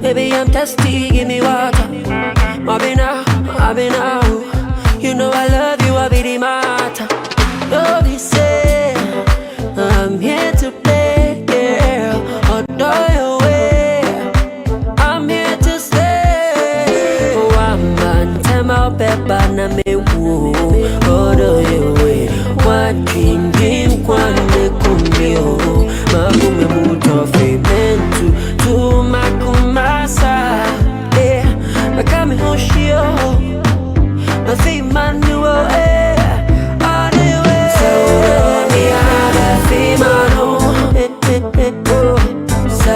Baby, I'm thirsty, give me water. I've been out. You know I love you, I'll be the matter. Don't be sad, I'm here to play, girl. Adore your way, I'm here to stay. Oh, I'm on time, I'll bet by na me woo. Adore your way, one dream, one day kumio. Makume muto fe mentu, tu makumasa. Yeah, makame hoshio, mafi manuo. All the way. So me have femano. So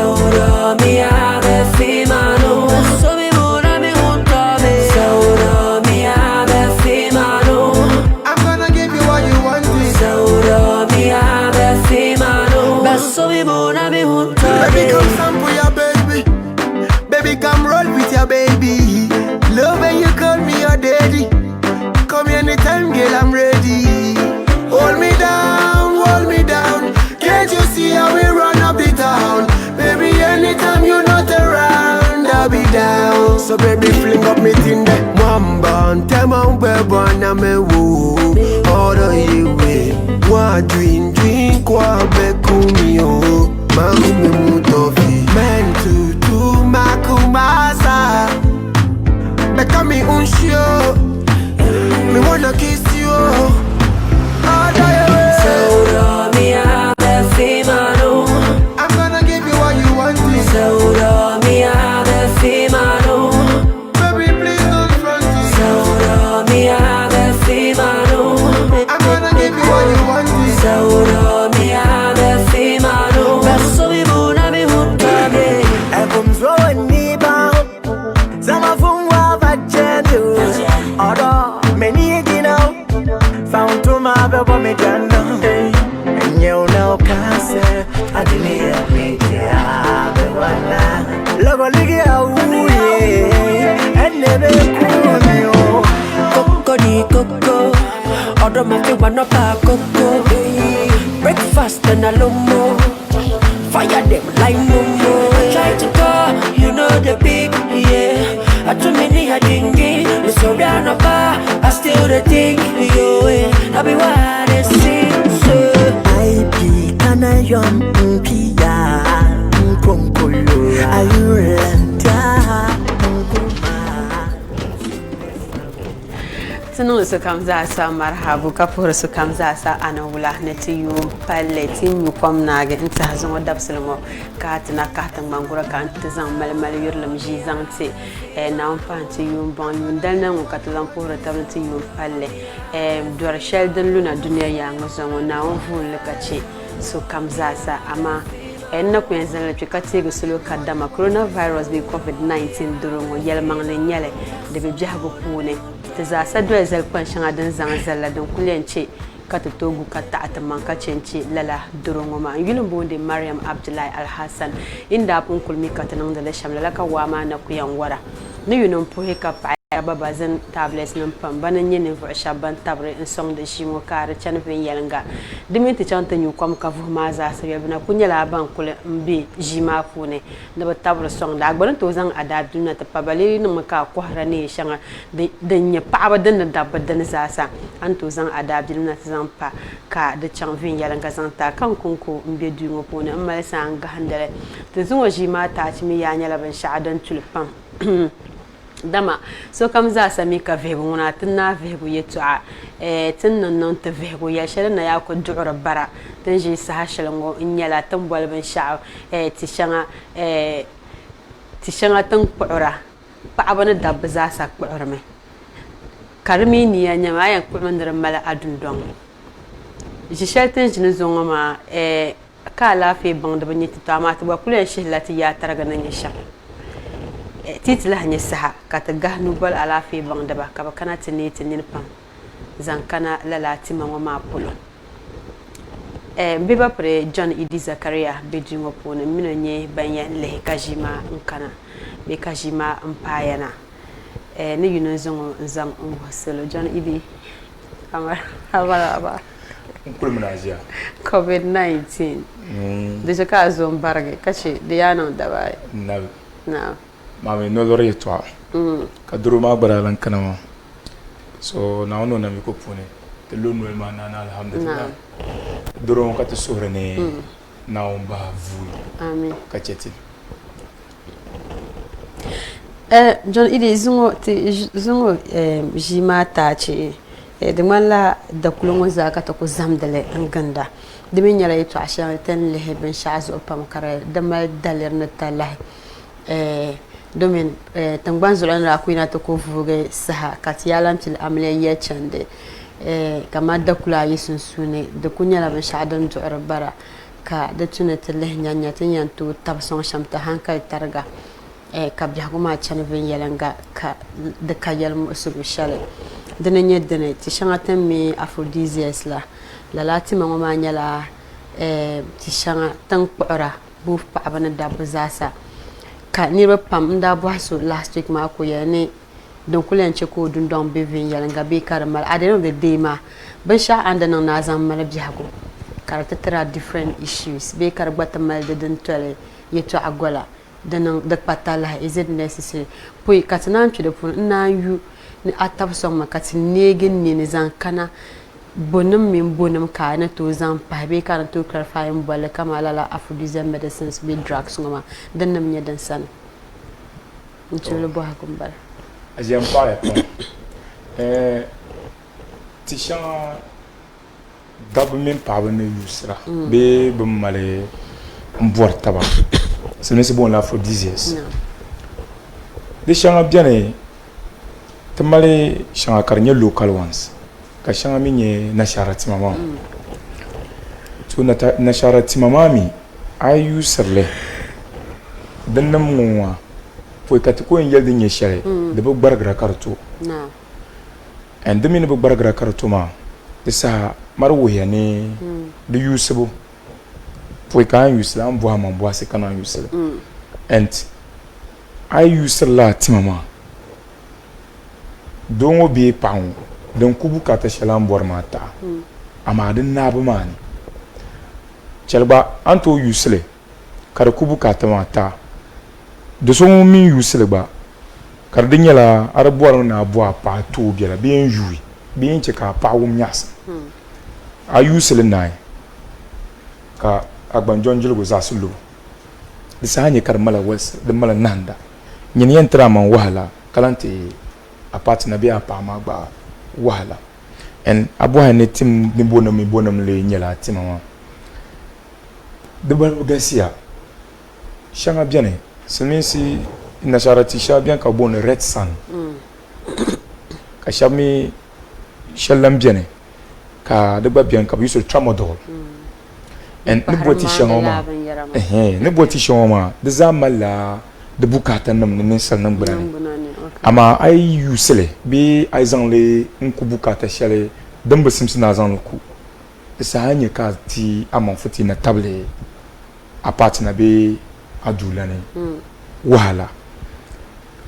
me have femano. So me mura me junto me. So me have femano. I'm gonna give you what you want. So me have femano. So me mura me junto me. Baby, come sample your baby. Baby, come roll with your baby. Love when you call me your daddy. Come here anytime, girl, I'm ready. Hold me down, hold me down. Can't you see how we run up the town? Baby, anytime you're not around, I'll be down. So baby, fling up me thing there. Mamba, tell my baby, I'm a woo. All the way, one drink, one bekumio. Makume mutofi, man to makumasa. Become me unsure. Me wanna kiss you. All the way. So me have femano. I'm gonna give you what you want. So me have femano. Baby, please don't front it. So me have femano. I'm gonna give you what you want. So me have femano. Basso mi buna mi hutabe. I come throwing me bound. Some of them have a gender. Although many you know, found to my baby me done. And you know cancer, I didn't hear me. Logo ligi au and never cool. Coco di coco. Order my fi one up a coco. Breakfast and a lomo. Fire them like momo. I try to call, you know the big, yeah. I too many a dingy. Me so down a bar, I still the thing, yo. I be what they sing, so. I be kanayom pia mkonkolo ayurenta Tunu su kam za sa marhabu kapur su kam za sa ana wula na tiyu palle tin yu kom nage inta zon wadab silmo ka tina ka tan mangura kan tizan malmal yurlam ji zanti na on pan tiyu bon yu dal na ko katalan pour tabla tiyu palle dor shelden luna duniya ya ngozon na on vul kachi su kam za sa ama na ku yanzu la pikati go solo kadama coronavirus bi covid-19 durongo yelmang ne nyale de bi jahago pune za sa do zel kwan shanga dan zan zalla don kulenci ka ta togu ka ta ataman ka cenci lala durongo ma yulun bonde Maryam Abdullahi Al-Hassan inda pun kulmi ka tanan da shamla ka wa ma na ku yan wara ni yunon pohe ka pa baba zan tablets nan pam banan yin vo shaban tabre in song da shi mo kare chan ven yalanga diminti chanta nyu kwam ka vu ma za sa yabna kunya la ban kule mbi jima fune na ba tabre song da gbaran to zan ada dunna ta pabali ni maka ko harane shanga da nya pa ba dan da badan za sa an to zan ada dunna ta zan pa ka da chan ven yalanga zan ta kan kunko mbi du ngo pone amma sa an ga handare to zun wa jima ta ci mi ya nya la ban sha'adan tulpam dama so kam za sami ka vego nguna tinna vego yetua tinna non te vego ya shela na ya ko duura bara tin ji sa hashalango nyala tan bolban sha ti shanga tan qura pa abana dabba za sa qura me karmi ni ya nyama ya ko mandar mala adun don ji sheltin jin zonga ma ka lafi bang da banyiti to amma to ba kulen shillati ya targa nan ya sha titila hanya saha kata gahnu bal ala fi bang daba kaba kana tini pam zankana lalati mama ma polo biba pre John Idi Zakaria bejingo pone minonye banya le kajima nkana be kajima mpayana ni yuno zongo zang ngoselo John Idi aba Kulminasia COVID-19 deja ka zo mbarge kachi de yana daba na na Mami no lori to. Ka duro ma gbara lan kana ma. So na ono na mi ko pune. Te lo no ma na alhamdulillah. Duro ka te sore ne na on ba vu. Amen. Ka cheti. John idi zungo jima ta ce de la da kulun zaka ta ku zamdale nganda de min yara ito ashan tan lehe ben shazu pam kare da ma dalir na talah domin tangban zulan ra kuina to ko fuge saha katiyalam til amliya chande kama da kula yisun sune da kunya la ben shadan to bara ka da tunata leh nyanya tan yantu tabson shamta hankal targa ka bihaguma chan vin yalanga ka da kayal musubu shale dana nyedene ti shanga tammi aphrodisiacs la lati mama nyala ti shanga tan qura bu pa bana da bazasa ka ni ba pam da bu so last week ma ko yani don kulen ce ko dun don be vin yalanga be karmal adeno de dema ban sha anda nan na zan mala bihago karata tara different issues be karbata mal de den tole yeto agola da patala is it necessary poi katana mchi de pun na yu ni atap so makati negin ni zan kana bonum min bonum ka na to zan pa be kana to clarify mbole kama la aphrodisiac medicines be drugs ngoma dan nam nya dan san nchi le bo hakumbal Ajem pa ya ti shan dabu min pa ne yusra be bum male mbor taba c'est bon l'aphrodisiacs de changa bien e tamale changa karnya local ones ka changa minye na sharati mama to na sharati mama mi ayu serle dan nam ngwa foi katiko en yelde nye share de bu bargra karto na and de min bu bargra karto ma de sa marwo ya ne de yusubu foi kan yusla am boa man boa se kana yusla and I use la timama dongo be paun don kubu kata shalam bor mata amadin na bu mani chelba anto yusle kar kubu kata mata de so mi yusle ba kar dinyala arbor na boa pa to biela bien jui bien cheka pa wum nyas a yusle nai ka agban jonjil go zasulu de sanye kar mala wes de mala nanda nyen yentra man wahala kalante apart na bia pa ma gba wahala en aboha ne tim ni bonam le nyela timama de bar gasia shanga biane semesi na sharati sha bien ka bon red sun ka shami shallam biane ka de ba bien ka yusul tramadol en ne boti shangoma ne boti shangoma de zamala de bukata nam ne sal nam brani ama ay yusele bi ay zanle nku bukata shale damba simsina zanle ku sa hanye ka ti amon futi na table apart na be adulane wala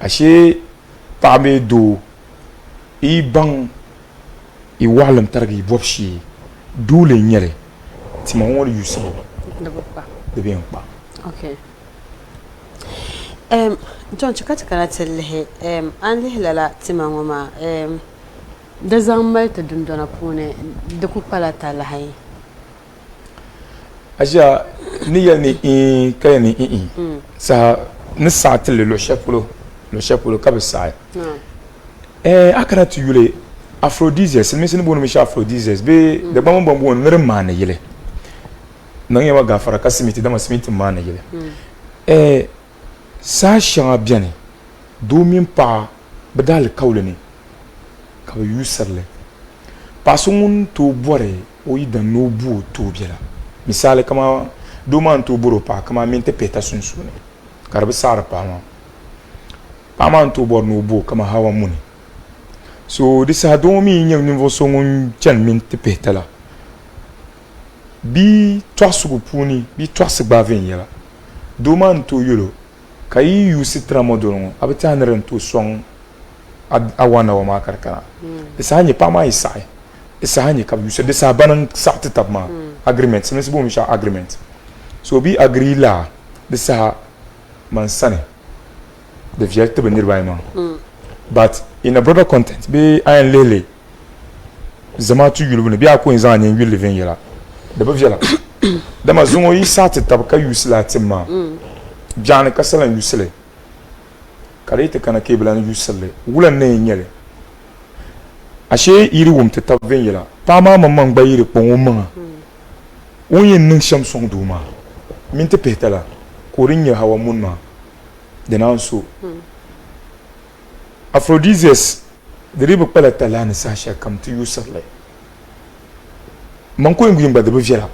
ashe pabe do i bang i walam targi bobshi dule nyere ti ma won yusele de bien pa okay John chakata kana telle an lihla tima ngoma da zammal ta dundona pune da ku palata lahai aja ni ya ni kaya ni sa ni sa telle lo shepulo ka be sa akara tu yule aphrodisiacs me se ni bonu me sha aphrodisiacs be da ba mo bon nirma na yele nan yawa gafara kasimiti da masimiti ma na yele sa shanga biane domin pa badal kaulani ka yusarle pasungun to bore o ida no bu to biela misale kama doman to boro pa kama mente peta sunsune karbe sar pa ma to bor no bu kama hawa muni so disa domi nyam nivo songun chan mente peta la bi twasugu puni bi twasugba ven yela doman to yolo kayi yusi tramadol abita naran to song awana wa makarkana isa hanye pa ma isa hanye kab yusi disa banan sakti tabma agreement semesi bo misha agreement so bi agree la disa man sane the vial to be nearby man. But in a broader content, be I and Lele, Zamatu Yulu, be a coins on and you live in Yala. The Bavilla. The Mazumo is sat at Tabaka use Latima. Jan Castle and Usele. Carete can a cable and Usele. Woolen name yellow. A shade irum to Tavilla. Pama among by the Poma. Only Nunsham Song Duma. Minte Petala. Corinne Hawa Munma. Then also. Aphrodisias, the river Palatalana Sasha come to you sadly. Manko ngwim ba de bevela.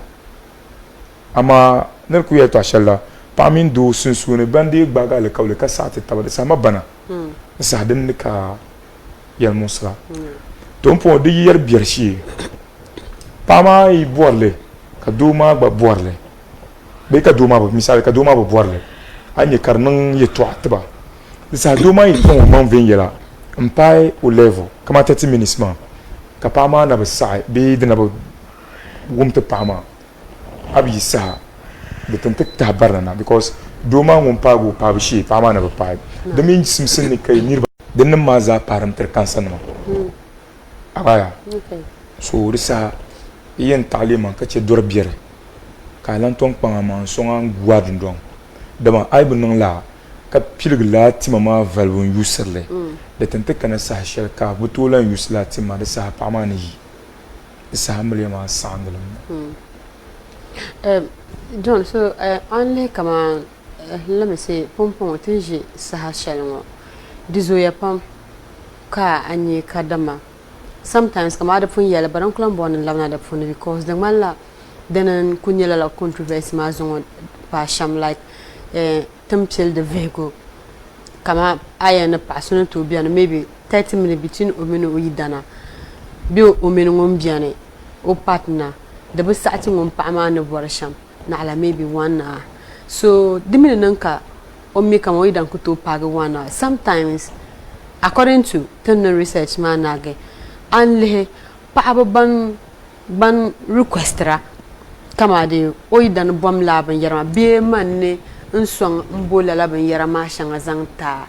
Ama ner ku yeto ashalla pamin do sunsune bandi gbaga le kawle ka sate tabade sama bana. Sa den ka yel musla. Ton po de yer bierchi. Pama I borle ka duma ba borle. Be ka duma ba misal ka duma ba borle. Anye karnan yeto atba. Sa duma I ton man venyela. Mpai au level. Kama 30 minutes man. Ka pama na ba sai be de na ba wumte pama abi sa de tantek ta barana because doma wum pago pabishi pama na ba pa de min simsin ni kay nirba de nan ma za param ter kansan ma abaya Okay. so risa yen talima ka ce dor biere ka lan ton panga ma so an guadun don dama ay bunun la ka pilgla timama valvon yuserle de tantek kana sa shel ka butolan yusla timma de sa pama ni Samlema Sandalum. John, so only come on, let me say, Pompon, Tingi, Sahashalmo. Dizoya Pom, Ka, and Kadama. Sometimes come out of Punyella, but Uncle Born and Lavana Pun because the Mala then Kunyala controversy Mazon Pasham like Temchel the vehicle. Come up, I and a passion to be and maybe 30 minutes between Omino Idana. Bill Omenum Gianni, or partner, the best starting on Pama of Warsham, Nala maybe 1 hour. So, the Milanka or make a way than Kuto Paga 1 hour. Sometimes, according to Turner Research Manage, and Paba ban requestra, Kamadi, Oidan Bomb Lab and Yara, be money, and song Mbola Lab and Yaramashang Azanta,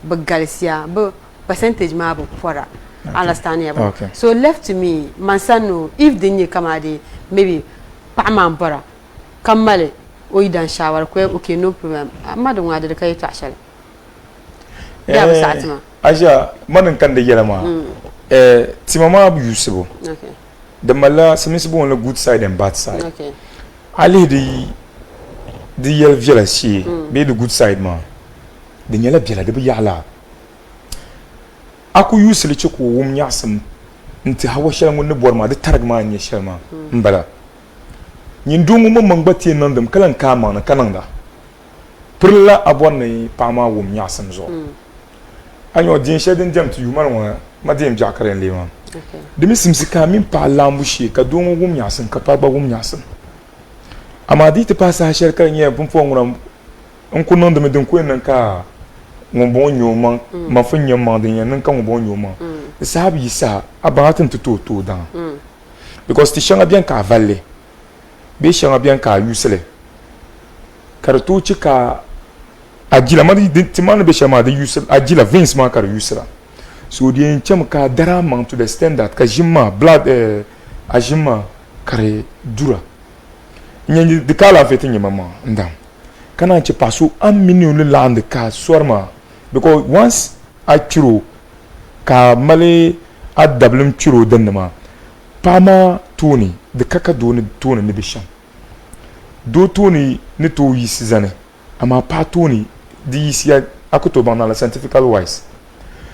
but Galicia, but percentage marble for understandable. Okay. So left to me, Mansano, if the new comedy, maybe Paman Bora, Kamale, Oidan shower, okay, no problem. Madam, why did the Kay Tashel? Aja, Madam Kande Yelama, Timama usable. Okay. The Mala, submissible on the good side and bad side. Okay. Ali the yellow villa she be the good side man. The yellow villa, the Yala. Aku usually choke wum yasam into how shall the borma the targman yeshelma mbala. Yindungu mangbati none them kalan kama na kananda. Prilla abone pama wum yasam zo. And your din shedding jam to you, Madame Jacker and Leman. Okay. The Missim Sikamin pa lambushi, Kadungu wum yasam, Kapaba wum yasam. Amadi te pass a shell carrying a pump Uncle Nondam de Queen and car. Bon yoman, ma fin your mountain and come bon yoman. The sabi sa about him to two down. Because the Shanga Bianca Valley, be Shanga Bianca usele. Caratuchica Agila Madi Timana Beshama, the use Agila Vince Marker user. So the Chamaka Daraman to the standard Kajima, blood Ajima Kare Dura. The color of it in your mamma, and down. Can I pass you a million land the car swarma? Because once I churu ka male at double churu denma Pama Tony, the Kakadoni Tony Nibisham. Do Tony Nito Yisizane, Ama Pa Tony, the Yisia Akutobana scientific wise.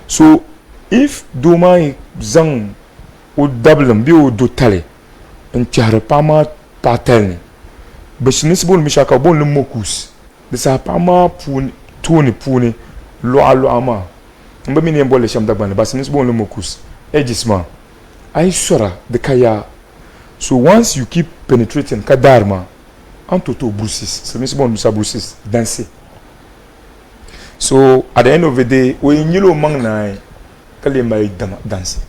So if do my zang would double them, do tally and Chara Pama Patelni. Beshinisbon Mishaka Bon Mokus. The Sapama Puni lo ama. Mbamini mbole shamda bana basinisbon Mokus. Egisma. I sora the kaya. So once you keep penetrating kadarma, antoto bruises. So misbon musa bruises dance. So at the end of the day, when you know mang na kalimba dance.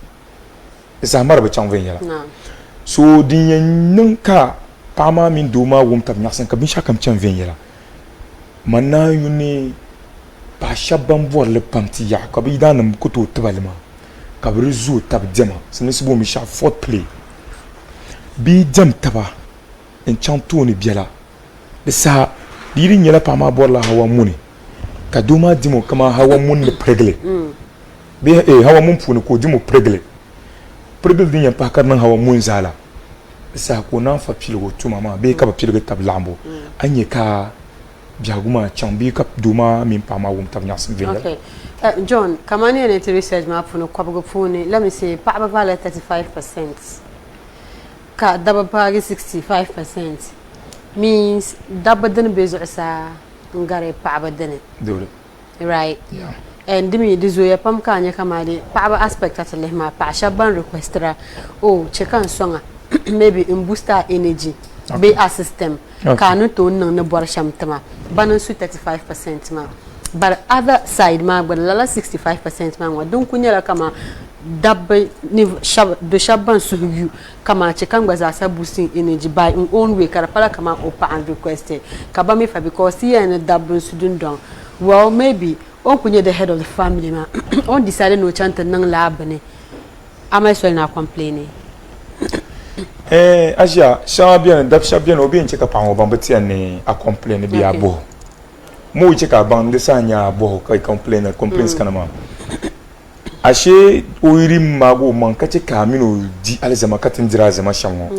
It's a maraba changvenya. So the nunca Pama min doma wum tam yaksan kabin shakam chan venyela. Mana yuni pa shabban bor le pamti ya ka bi danam kuto tabalma ka bi zu tab jama sini sibo mi sha fort play bi jam taba en chanto ni biela de sa diri nyela pa ma bor la hawa muni ka duma dimo kama hawa mun le pregle bi hawa mun puni ko dimo pregle din ya pa karnan hawa mun zala sa ko nan fa pilgo tuma ma be ka ba pilgo tab lambo anye ka biaguma chambi ka duma min pa ma wum tab nyas vinga. Okay. John, kamani and research ma puno kwabugo puni, let me say pa ba vale 35%. Ka daba pagi 65%. Means daba den bezo sa ngare pa ba den. Dole. Right. Yeah. And dimi dizo ya pam kanya kamadi pa ba aspect at le ma pa shaban requestra oh chekan songa maybe in booster energy be a system kanu to nan na bor shamtama banan su 35% ma but other side ma but lala 65% ma don kunyala kama dabbe ni do shaban su you kama chekan gbaza sa boosting energy by in own way karapala kama opa and requested kaba me fa because here na dabbe su dun don well maybe on kunye the head of the family ma on decided no chant nan lab ne am I so na complaining Aja champion dab champion obi nche ka pa wo ban betia ne a complain bi abo mo che ka ban de sanya abo ka complain kana ma ashe oiri mago man ka che ka mino di alzama ka tin dira zama shanwo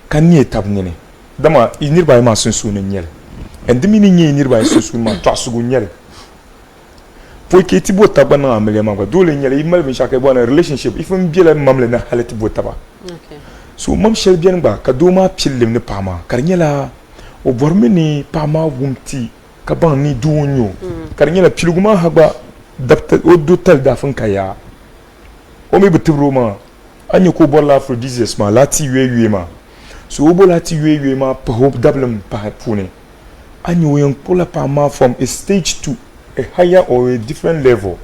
kan ni tab ne dama inir ba ma sunsu ne nyel endimi ni inir ba sunsu ma to asugo nyel po ke ti bo taba na amele ma ba dole nyel imal bin shaka bo na relationship ifin biela mamle na halati bo taba. Okay. So mam shel bien ba ka doma pilim ne pama karnyela o borme ni pama wumti ka ban ni duonyo karnyela piluguma hagba dapta o dotal da fun kaya o me bitibro ma anyo ko borla aphrodisiacs ma lati yue ma so o bo lati yue ma pa hope double pa pune anyo yen pola pama from a stage to a higher or a different level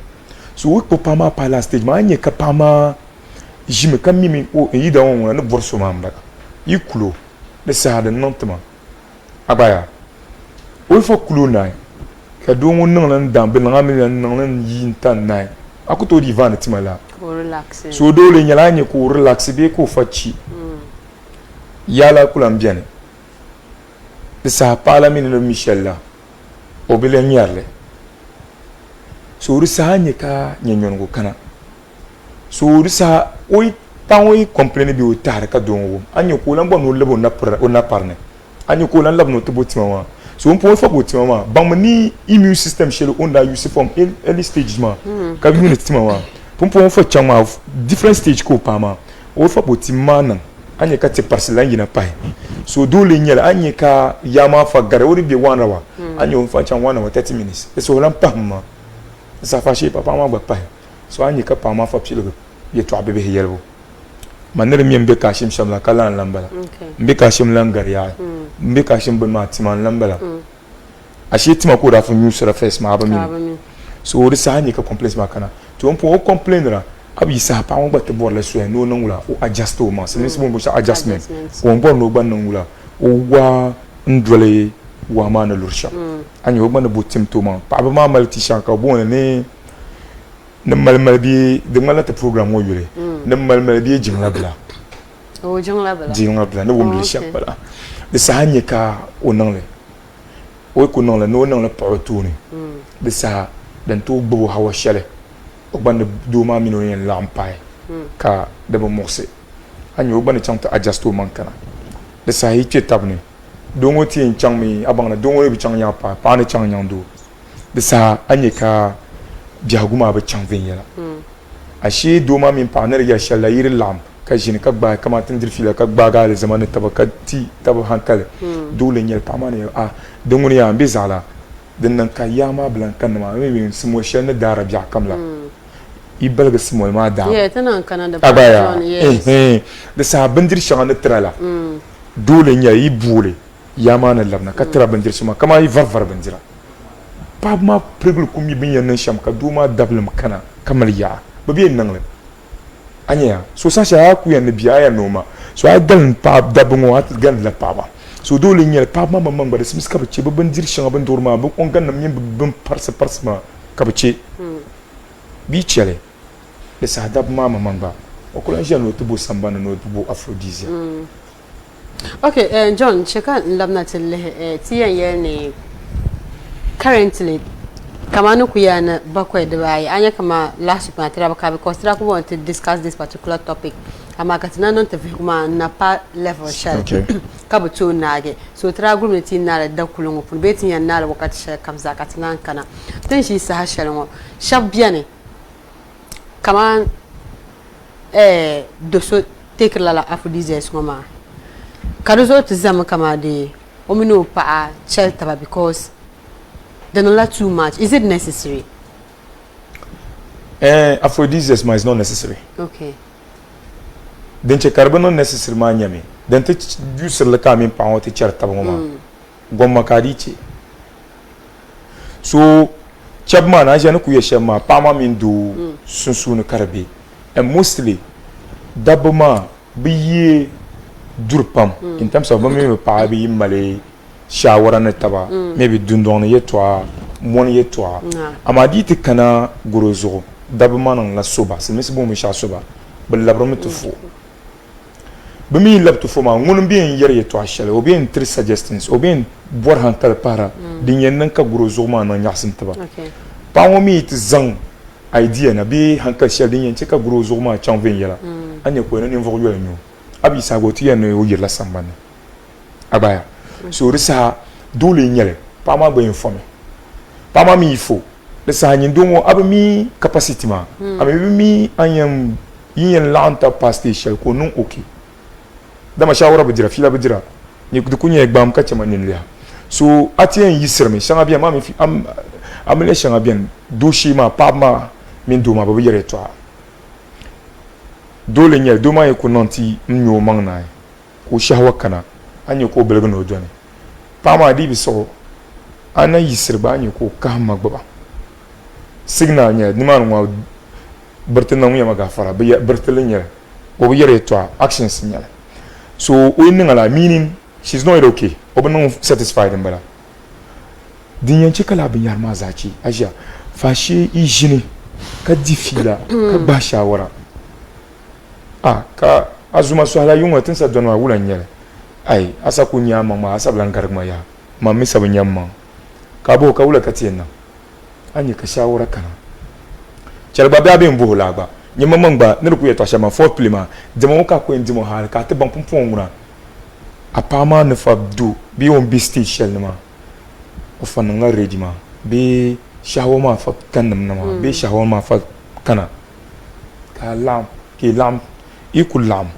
so we ko pama pa la stage ma anye ka pama jime kam mimi o yida won na borso mamba yikulo de saade nontama abaya o fo kulo nai ka do won nan dambe na ngami nan yin tan nai akuto di van timala ko relax so do le nyala nye ko relax be ko fachi yala kulam bien de sa pala min no michella o bele nyarle so ru sa nye ka nyenyon go kana so risa oi tawi complain bi o tar ka don wo anyo ko lan bon lebo na parne anyo ko lan labno to botima wa so on po fa botima wa bam ni immune system shele on da use from early stage ma ka bi ni tima wa po fa chama different stage ko pa ma o fa botima nan anya ka te parcela ngina pai so dole nyela anya ka yama fa gare wori bi wan rawa anyo fa chan 1 hour 30 minutes so lan pa ma sa fa shi papa ma ba pai so anya ka pa ma fa pilo ye to abebe yelbo manere mi mbe kashim shamla kala lambala mbe kashim langar ya mbe kashim ben matiman lambala ashitima ko da fu news surface ma abami so ori sa anya ka complaints ma kana to on po complainera abi sa pa on batte bor la so no nangula o adjust o ma se bon bo adjustment on bon no ban nangula o wa ndwele wa ma na lursha anya o ban bo timto ma pa ba ma malti shanka bon ne na malmal bi de malata program wo yure na malmal bi jingla bla o jingla bla no wumli shapala de sahanye ka onangle o ko non la no non la pautuni de sa dan to gbo hawa shele o ban do ma mino yen lampai ka de bo morse anyo ban chanta adjusto man kana de sa hi chetabne dongo ti en changmi abangna dongo bi chang ya pa ne chang nyando de sa anye ka biaguma ba chang venyela ashe doma min paner ya shalla yir lam ka jin ka ba kama tin dirfila ka ba ga le zaman tabakati tab hankal dole nyel pamane a dongoni ya mbizala den nan ka yama blan kan ma mi simo shen dara biya kamla ibalga simo ma da tanan kana da abaya da sa bandir shan trala dole nya yi bule yama na labna ka tra bandir suma kama yi varvar bandira pa ma pregul kum yi bin yan sham ka duma dablam kana kamal ya babi nangle anya so sa sha ku yan biya ya noma so a gal pa dabungo at gal la pa ba so dole nyel pa ma mamman ba da simis ka bace babban dirshin abin dorma ba on gan nan yin babban farsa ma ka bi che bi chele le sa dab mama mangba o ko lan jeno to bo sambana no to bo aphrodisia Okay, John, cheka labna tille tiyan yene currently kama no kuyana bakwai da bai anya kama last week matira baka because tira ko want to discuss this particular topic ama katina non te kuma na pa level share okay kabo to nage so tira group ne tin na da kulungu pun betin yan na wakati share kamza katina kana tin shi sa share ngo shabiane kama doso take la aphrodisiacs ngoma karuzo tizama kama de omino pa shelter because they're not too much. Is it necessary? Aphrodisiacs is not necessary. Okay. Then che carbon not necessary ma nyame. Then te use le kamin pa on te cherta ngoma. Gomma kadichi. So chabman a jana kuye shema pa ma min do sunsun karbe. And mostly dabuma biye durpam in terms of me pa bi male shawara na taba maybe dundon ye toa mon ye toa amadi te kana gorozo dabuma nan la soba c'est mais bon me sha soba bal labram to fo bimi lab to fo ma ngun bien yer ye toa shale ou bien tri suggestions ou bien bor han tal para din yen nan ka gorozo ma nan yasin taba pa mo mi te zang idea na bi han ka shale din yen che ka gorozo ma chan ven yela anya ko na ni vo yo nyu abi sagoti yen o yer la sambane abaya so risa dole nyele pa ma be informe pa ma mi fo le sa nyi ndongo abe mi capacity ma abe mi anyam yin lanta past shell ko non okay dama shawara be dira fila be dira ni ku kunye gbam ka chama ninlia so atien yisirme shanga bien ma mi am le shanga bien do shi ma pa ma min do ma be yere to dole nyele do ma ko nanti nyo mangna ko shahwa kana anyo ko belga no jone pama di biso ana yisirba anyo ko kama gbaba signal nya ni man wa bertena mu yama gafara be bertelen nya o be yere to actions nya so o ni ngala meaning she's not okay o be no satisfied mbala dinyan chikala bin yar ma zaci aja fashi ijini ka difila ka ba shawara ka azuma so hala yunwa tin sa donwa wulan nya ai asa kunya mama asa blankar ya mammi sabun yamma ka bo ka wula ka tiyenna anyi ka shawara kana chalba ba be mbu la ba nyama mangba ne ku yeto shama fourth plima demo ka ko ndimo hal ka te bampum nguna apama ne fabdu bi on bi stage shell ma o fan nga ready ma bi shawama fa kanam na ma bi shawama fa kana ka lam ki lam ikul lam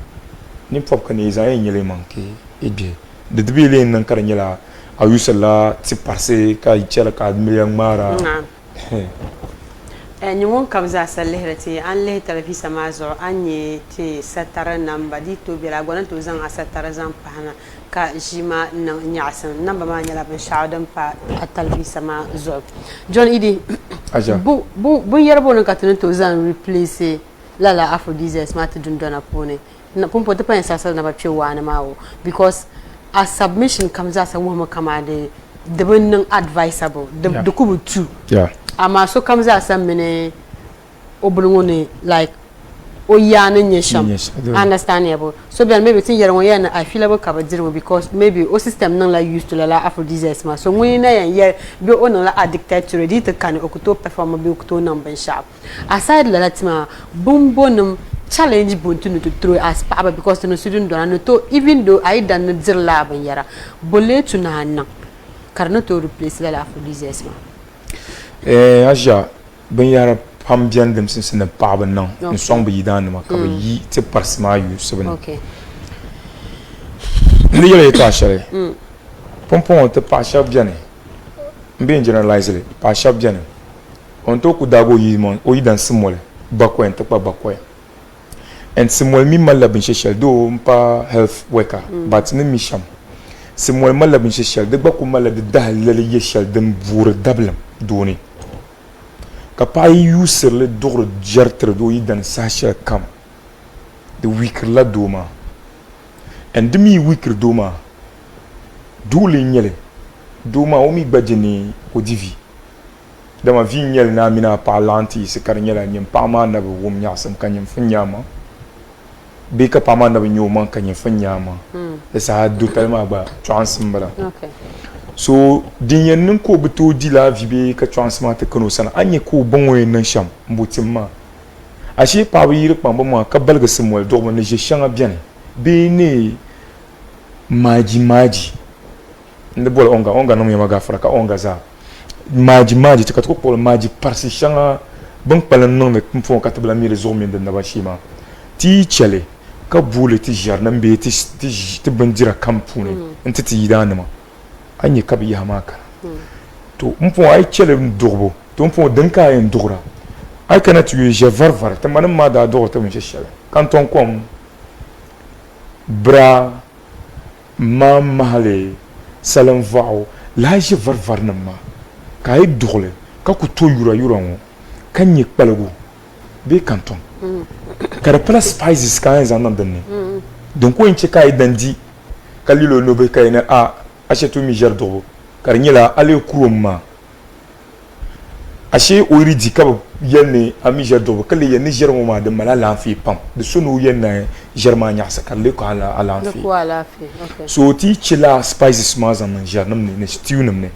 ni fop kan izaye nyele manke bien de depuis les nan karanyela a yusala ti parce ka ichela ka million mara ni won kamza sallehrati an le talafi samazo anye ti satara namba di to bira gona to zan asatara zan pana ka jima nan nyasan namba ma nyala ben shawdan pa talafi samazo John Idi aja bu yerbo nan katun to zan replace la aphrodisiacs mat dundona pone na pumpo te pensa sa na ba twa na mawo because a submission comes as a woman kama the winning advisable the kubu two ama so comes as a mene obrungone like oyana nyesham understandable so be maybe tin yere won I feel about cover zero because maybe o system nan la used to la aphrodisiacs ma so when na yen be on la addicted to ready to can okuto perform be okuto number sharp aside la latima bumbonum challenge buntu to throw as papa because no student don no to even though I dan zir lab yara bolle tuna nan karno to replace la aphrodisiacs ma aja ben yara pam bien dem sin ne papa nan no song bi dan ma ka yi te parsma yu sebene okay ni yele to ashare pompon te pa sha bien bien generalize pa sha bien on to ku dago yi mon o yi dan simole bakwen te pa bakwen and simol mi malabin sheshel do mpa health worker but ni misham simol malabin sheshel de baku malade dalale yeshel dem bour dablam doni ka pa yuser le dor jertre do yidan sacha kam de wikr la doma and demi wikr doma dole nyele doma o mi bajeni o divi dama vi nyɛli na mina paɣa laanti si ka di nyɛla nyim paɣa maa na bi wum nyaɣasim ka nyim fin nyaama bee ka paɣa maa na bi nyɛ o maŋ ka nyim fin nyaama di saha dotali maa gba chɔɣansim bala so din yɛn niŋ ka o bi tooi di la vi bee ka chɔɣansi maa ti kani o sani a nyɛ ka o baŋ o yɛn niŋ shɛm n bo tim maa ashe paɣaba yiri kpambi maa ka balgisi mɔli duɣubu ni ʒe shɛŋa bɛni bee ni maaji ndi bɔli onga niŋ yɛma gafara ka onga zaa maaji ti ka ti ku kpuɣili maaji parisi shɛŋa bin kpalim niŋdi puuni ka ti bila miri zuɣu mini di naba shee maa ti yi chɛli ka booli ti ʒɛri nim bee ti bindira kam puuni n ti yidaanima a nyɛ ka bi yaha maa kana to n puuni a yi chɛli duɣubu to n puuni din ka a yɛn duɣura a yi kana ti yɛ ʒɛ varivari ti ma nim maa daa duɣuri ti bin shɛli kantɔŋ kom bira maa mahali salin vaɣu laa ʒɛ varivari nim maa ka a yi duɣuli ka ku to yura ŋɔ ka nyɛ kpaligu bee kantɔŋ ka di pala spices ka a yɛn zaŋ niŋ dinni din ko yɛn chɛ ka a yi dan di ka lilo nobe ka yɛn a shɛ tu mi ʒɛri duɣubu ka di nyɛla a lee kurom maa ashe o yiri di ka bi yɛn ni a mi ʒɛri duɣubu ka lee yɛn ni ʒɛri ŋɔ maa di mali alaafee pam di so ni o yɛn na ʒɛri maa nyaɣasi ka di lee kɔhi alaafee so ti yi chɛla spices maa zaŋ niŋ ʒɛri nim ni stew nim ni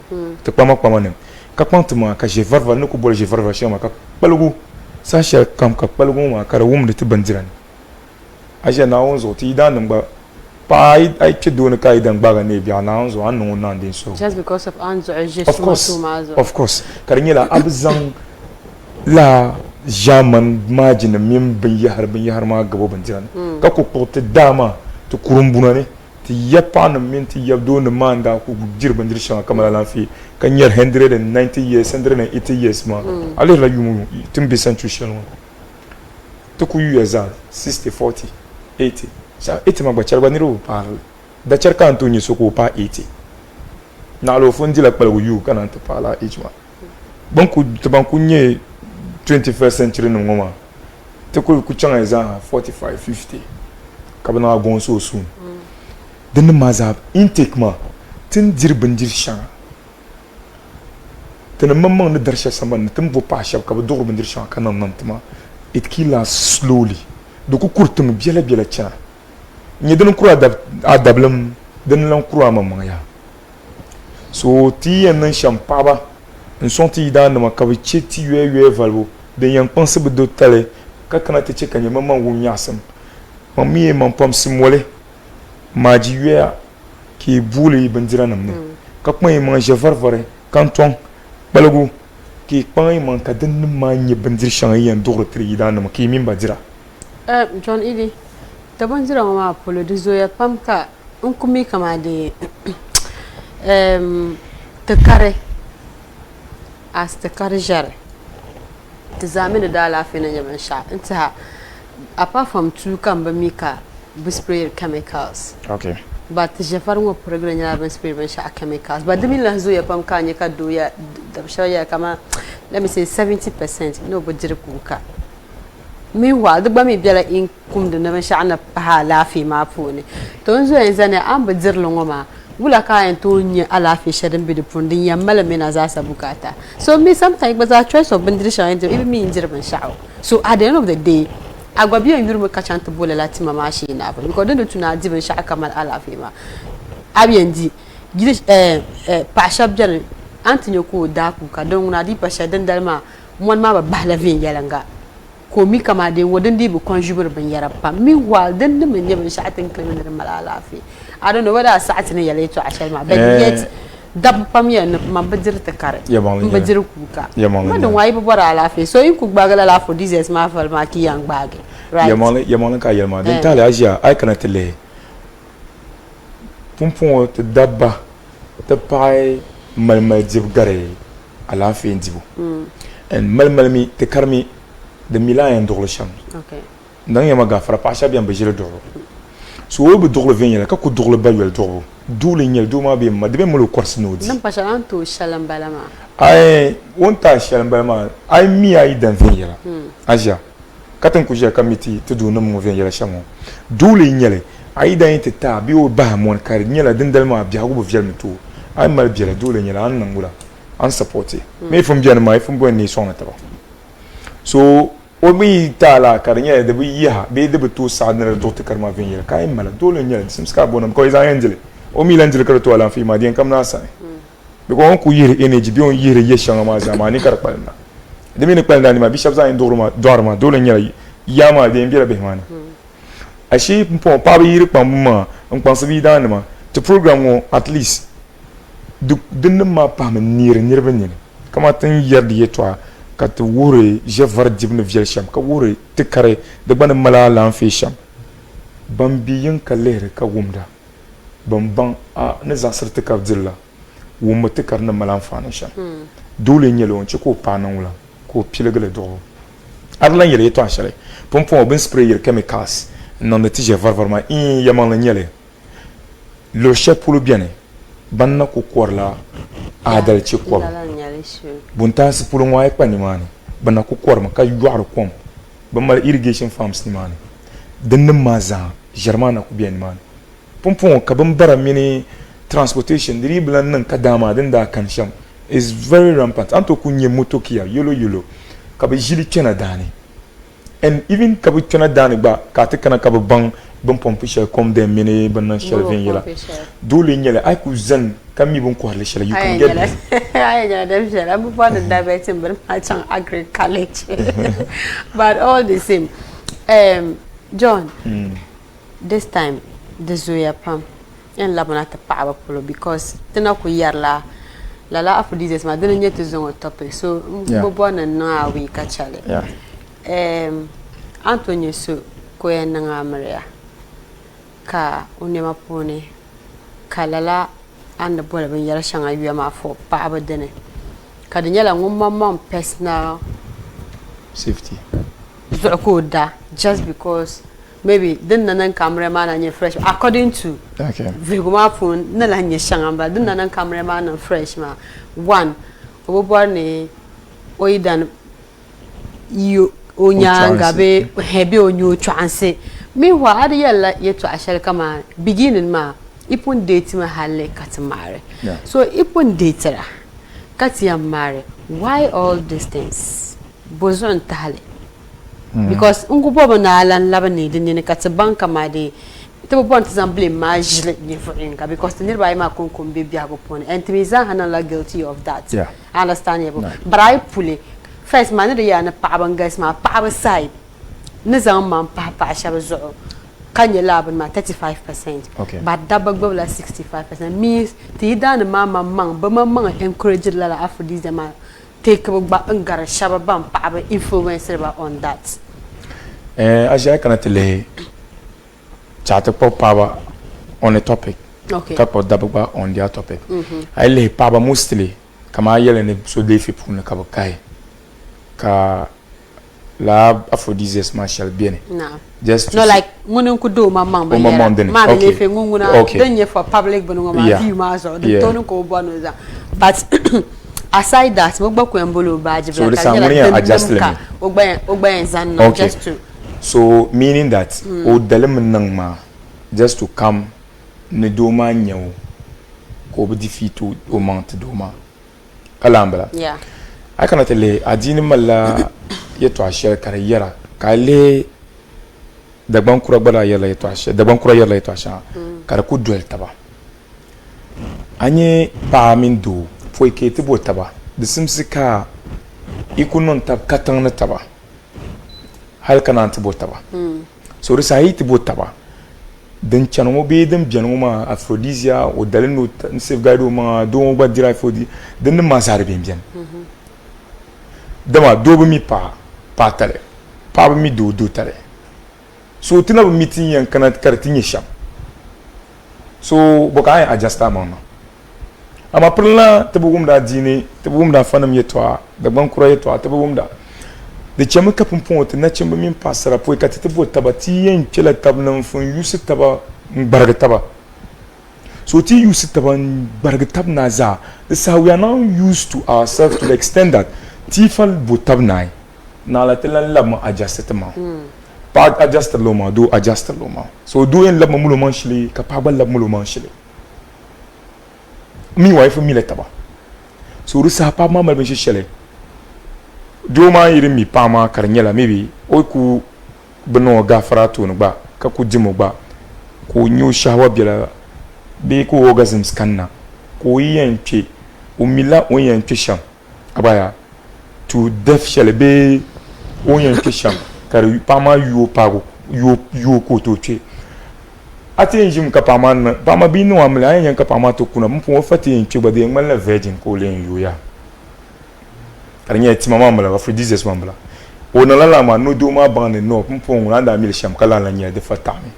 ti kpama nim ka kpaŋ ti maa ka ʒɛ varivari ni ku bɔli ʒɛ varivari shɛŋa maa ka kpaligu saa shɛli kam ka kpaligu ŋɔ maa ka di wumdi ti bindira ni a ʒɛ naawuni zuɣu ti yi daa niŋ gba paɣa a yi kpɛ dooni ka a yi dan gbaaga ne biɛɣu naawuni zuɣu a niŋ o naan din so just because of an zuɣu ʒɛ suma maa zuɣu of course ka di nyɛla a bi zaŋ la ʒaman maaji nim mini binyahari maa gabi bindira ni ka ku kpuɣi ti daa maa ti kurum buna ni ti yɛ paɣa nim mini ti yɛ doo nim maa n daa ku diri bindiri shɛŋa ka mali alaafee ka nyɛri 190 years 180 years maa a lihirila yumu ti n bɛ century shɛli ŋɔ ti ku yuya zaa 60 40 80 80 maa gba chɛri gba niriba paɣarili da chɛri ka n tooi nyɛ so ka o paai 80 naɣali o fun dila kpaligu yu ka naan ti paala age maa ti ban ku nyɛ 21st century nim ŋɔ maa ti ku chaŋa zaa 45 50 ka bi naa gɔnsi o suun dini maa zaa intake maa ti n diri bindiri shɛŋa ti ni maŋ ni dari shɛli sambani ni ti n bo paɣa shɛba ka bi duɣiri bindiri shɛŋa ka niŋ ti maa it kila slowly di ku kuri tiŋa biɛla chana nyɛ dini kuri a dabilim dini lan kuri a maŋ yaa so ti yɛn niŋ shɛm paɣaba n sɔŋ ti yidaanima ka bi chɛ ti yɔɛ valibu din yɛn kpaŋsi bi do tali ka kana ti chɛ ka nyɛ maŋ wum nyaɣasim maŋ mi yɛ maŋ pamsi mɔli maaji yɔya ka yi booli bindira nim ni ka kpaŋ yi maŋ ʒɛ varivari kantɔŋ kpaligu ka yi kpaŋ yi maŋ ka din nim maa nyɛ bindiri shɛŋa yi yɛn duɣiri tiri yidaanima ka yi min ba dira John Idi ta bindira ŋɔ maa polo di zooya pam ka n kumi kama di ti kari as ti kari ʒɛri ti zaa mi ni daa alaafee ni nyɛ binshɛɣu n tiha apart from tu kan bi mi ka bi spray chemicals but ti ʒɛ vari ŋɔ pirigili nyɛla bin spray binshɛɣu chemicals but di mi lan zooya pam ka a nyɛ ka dooya dabi shɛli yɛli kama let me say 70% ni o bi diri kuuka meanwhile di gba mi biɛla in kumdi ni binshɛɣu ni pahi alaafee maa puuni to n zoya n zani an bi dirili ŋɔ maa wula ka yɛn tooi nyɛ alaafee shɛli din bɛ di puuni din yɛn mali mina zaasa bukata so me sometimes gba zaa choice of bindiri shɛŋa yɛn diri ibi mi n diri binshɛɣu so at the end of the day a gba bi yɛn yurimi ka chaŋ ti bola la tima maa shee na bini because din di tuna a di binshɛɣu ka mali alaafee maa a bi yɛn di paɣa shɛba biɛni an ti nyɛ ka o daa kuuka din ŋuna a di pa shɛli din dali maa mɔni maa bi bahila viɛnyɛlinga ko mi kama de wo din di bi contribute binyɛra pam meanwhile din di mi nyɛ binshɛɣu tin kilimi ni di mali alaafee I don't know whether a saɣati ni yɛli yɛltɔɣa shɛli maa but yet dabba pam yɛn ni man bi diri ti kari n bi diri kuuka ma din waa yi bi bɔri alaafee so yi ku gbaagila la aphrodisiacs maa fali maa ki yɛn gbaagi right yɛmaŋli ka yɛli maa din taali a ʒiya a yi kana ti lihi pumpɔŋɔ ti dabba ti paɣi mali dibu gari alaafee dibu mali mi ti kari mi di mi laa yɛn duɣili shɛm dan yɛma gafara paɣa shɛba yɛn bi ʒili duɣiri so o bi duɣili viɛnyɛla ka ku duɣili bayɔli duɣibu duuli n nyɛli doo maa bɛ ma di bɛ mali o kɔrisi ni o di din pa shɛli an tooi shɛli n bala maa ayi o n taa shɛli n bala maa ayi mi a yi dan viɛnyɛla a ʒiya ka tin ku ʒiya ka mi ti duu nim ŋɔ viɛnyɛla shɛm ŋɔ duuli n nyɛli a yi dan yi ti taa bee o bahi mɔni ka di nyɛla din dali maa biɛhagu bi viɛli mi too a yi mali biɛla duuli n nyɛla an niŋ wula an support me fum bian mai fum bon ni sona taba so o mi tala karnya de bi ya be de to sa na do te karma venir kai mala dole nya sim ska bonam ko isa angel o mi langel kar to ala fi ma dien kam na sa be ko on ku yire energy bi on yire ye shanga ma zamani kar palna de mi ne palna ni ma bishop za in dorma dole nya ya ma de mbira be mana ashi pon pa bi yire pamma on pense bi dan ma to program wo at least din ma pa ma nir ben kama tan yardi yetwa kat wure je var dibne viel sham ka wure tikare de ban mala lan fi sham ban biyin kalere ka wumda ban a ne za sirte ka dilla wumma tikar na malan fa sham dole nyelo on ko panan wula ko pilegale do arlan yele to ashare pompon ben sprayer chemicals non de tije var ma in yaman nyele le chef pour le bien banna ko korla adal ci ko bunta si pour moi pa ni mani banna ko korma ka yuar kom ba mal irrigation farms ni mani den maza germana ko bien mani pompon ka ban bara mini transportation driblan nan ka dama den da kan sham is very rampant anto ku nye moto kia yolo ka ba jili kena dani and even ka ba kena dani ba ka ta kana ka ba ban pompisha comme des mini banna shelving yela dole nyele ay ku zan kami bon ko le shela you can get ay ja dem shela bu pa da betin ber ma chan agri college but all the same John this time the zoya pam en la bonata pa polo because tena ku yarla la aphrodisiacs ma dena nyete zongo topic so bo na na we ka chale Antonio so ko en nga maria ka unema pone kalala anda bola ben yara shanga yuma fo pa abadene ka de nyala ngumma mom personal safety so ko da just because maybe den nan cameraman anya fresh according to okay viguma phone na la nya shanga ba den nan cameraman na fresh ma one obo ne oidan you onyanga be hebe onyo chance meanwhile ade yalla yeto ashar kama beginning ma ipun date ma halle katmare so ipun date ra katiyamare why all these things bozon tale because ungu bobo na alan labani dinne katbanka ma de to bon example ma jile ni foringa because the nearby ma konkom be bia go pon and timiza hanala guilty of that I understand you but I pull first man de ya na pa bangas ma pa side nizam man pa shaba zo kanye lab ma 35% but double go la 65% means ti dan mama man ba man encourage la aphrodisiacs ma take ba ngara shaba bam pa ba influencer ba on that aja kana tele chat pa on a topic couple double ba on their topic I le pa ba mostly kama yele ne so defi pour ne ka kai ka la aphrodisiacs marshal bien just no like ngunun ku do mama ma le fe ngunguna denye for public bongo ma view ma so the tonu ko bono za but aside that mo gbako embolo ba je so the money adjust le ogba zan no just to so meaning that o dalem nang ma just to come ne do ma nyawo ko bi defeat o mount do ma kalambala I cannot tell you, adini mala yeto ashel kariyera kale da bankura bala yela yeto ashel da bankura yela yeto asha kare ku duel taba anye pa min do foi ke te botaba de simsika ikunon tab katang na taba hal kana te botaba so risa yi te botaba den chanu be dem bianu ma aphrodisia o daleno safeguard ma do ba dira fodi den ma sare bien dama do mi pa tale pa mi do tale so tina bu meeting yan kana kartin sham so boka ay adjusta mama ama prla te bu gumda dini te bu gumda fanam yetwa da ban kura yetwa te bu gumda de chama kapun ponte na chamba min pasara po ka te bu tabati yan kela tabnan fun yusu taba barga taba so ti yusu taba barga tabna za this how we are now used to ourselves to the extent that tifal butabnai na la telan lam adjust ma pa adjust lo ma do adjust lo ma so do en lam mulo man shili capable lam mulo man shili mi wife mi letaba so rusa pa ma mal bin shele do ma yiri mi pa ma karnyela maybe o ku bno gafara to no ba ka ku dimo ba ko nyu shawa biela be ko orgasm scanner ko yentwe o mila o yentwe sham abaya to def shele be o yentwe sham kar pa ma yu pago yu ko to twe ati njim ka pa ma bi no amla yan ka pa ma to kuna mpo fati yentwe ba de ngmal virgin ko len yu ya karnya ti mama mala aphrodisiacs mambla ona la ma no do ma ban no mpo ngula mil sham kala la nya de fatami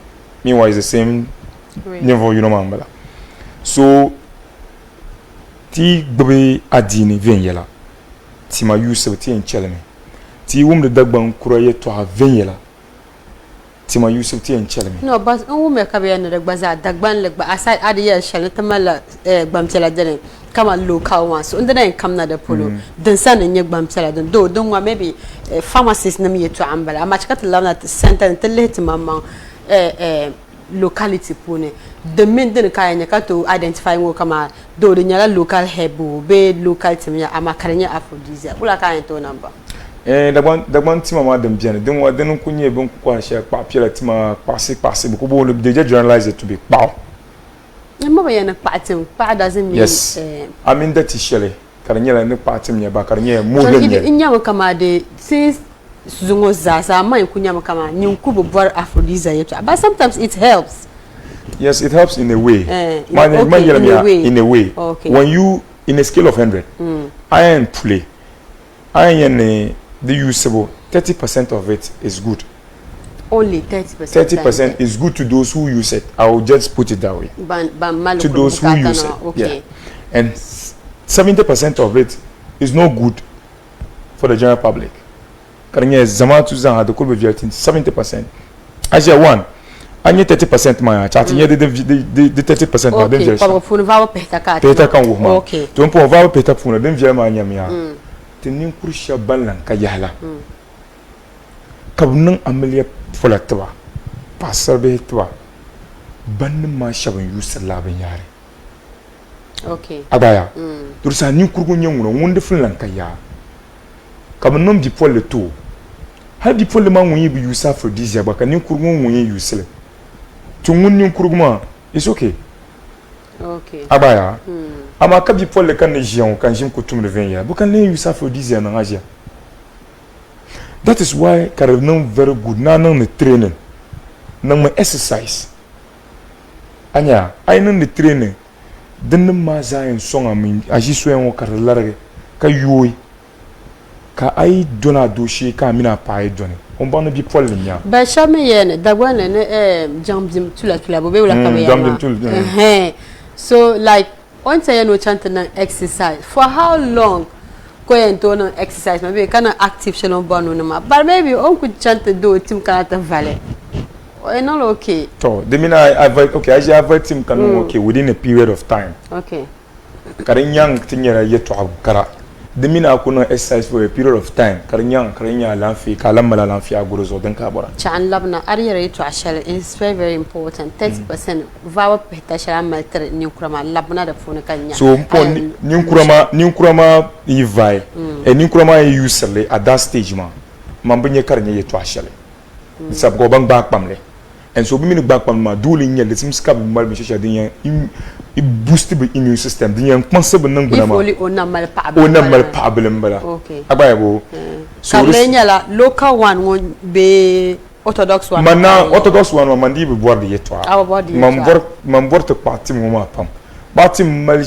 meanwhile it's the same niveau you know mambla so ti gbe adini venyela ti ma yusuf ti en chelme ti wum de dagban kuraye to ha venyela ti ma yusuf ti en chelme no bas on wume ka be ne dagbaza dagban le ba aside adiya shel tamala gbamtela dene kama local ones so ndana kam na da polo dan san nye gbamtela dan do don wa maybe pharmacist na mi to ambala ama chaka lamna center telehti mamma locality pone the main den ka nya ka to identify wo kama do de nyala local herb be local timya ama karanya aphrodisia ula ka ento number dagban ti mama dem biane den wa den kunye bon kwa she pa pira ti ma pase ko bo le de generalize it to be pow mama yana patim pa doesn't mean yes I mean that is shele karanya la ne patim nya ba karanya mo le nya inya kama de since zungo zaza man kunya kama nyunkubu bor aphrodisia yetu but sometimes it helps. Yes, it helps in a way. In a way. Okay. When you in a scale of 100 iron play iron the usable 30% of it is good. Only 30%. 30% is good to those who use it. I will just put it that way. To those who use it. Okay. Yeah. And 70% of it is not good for the general public. Karanya zaman tu zan hada kulbe viatin 70%. Asia one. Anye 30% ma chat nye de 30% ma dem viatin. Okay. Pour va peta ka. Peta kan wo ma. Okay. To on va peta funa dem via ma nyam ya. Tinin kursha ballan ka yahla. Kabnun amaliya fulatwa. Pasar be twa. Ban ma shaban yusuf labin yare. Okay. Abaya. Dursa ni kurgun nyanguna wonde fulan ka ya. Kabnun bi pole to. Har bi pole ma wonyi bi yusuf aphrodisia ba kan ni kurgun wonyi yusuf. Tungun ni kurguma it's okay. Okay. Abaya. Ama ka bi pole kan ne jion kan jim kutum de venya. Bu kan le yusuf aphrodisia na asia. That is why Karabnon very good. Now the training, now my exercise. Anya, I know the training. Then the maza and song I mean, as you swear on Karalare, ka yui, ka I dona doshi ka mina pa doni. On bana bi problem ya. Ba shame yen da wana ne jambim tula bobe wala ka ya. So like once I know chanting exercise for how long? Don't exercise maybe kind of active shalom bonu nama but maybe on could chant do team can't valley or not okay so the mean I avoid okay I avoid team can okay within a period of time okay karin yang tinyara yet to kara the mean I could not exercise for a period of time karin yang lanfi kalamala lanfi agorozo den kabora chan labna ariyere to ashal is very important 30% vawa peta shala malter nyukrama labna da funa kanya so nyukrama ivai e nyukrama usele at that stage ma mambunye karnya yeto ashale sab go bang back pamle and so bimini back pam ma duli nya le sim skab mal bi shasha din i boost the immune system din yan kwanse ben nguna ma ifoli onamal problem bala okay abaya bo so karnya la local one won be orthodox one mana orthodox one mandi be board yeto mambor to party mo ma pam party mal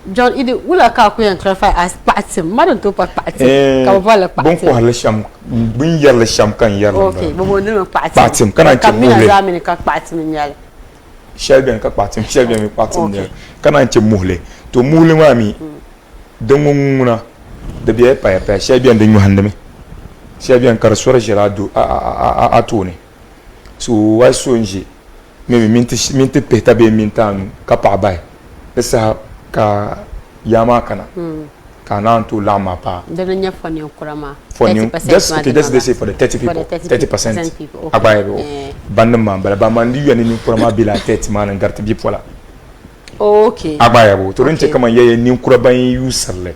John idi wula ka ku yan clarify as patim madon to patim ka wala patim bon ko halasham bin yalla sham kan yalla okay bo mo ne patim kana ci muhle zamini ka patim nyal shelben ka patim shelben mi patim ne kana ci muhle to muhle mami dan nguna da biya pa shelben da nyuhande me shelben kar sura jirado a tone so wa sonji me minti peta be mintan ka pa bai esa ka yama kana kana to lama pa then nya foni kurama for just okay just they say for the 30 people 30% abaye bo bandam mambala ba mandi yani ni kurama bila 30 man ngarte bi pola Okay. Abaya bo to rinche kama ye nin kura ban userle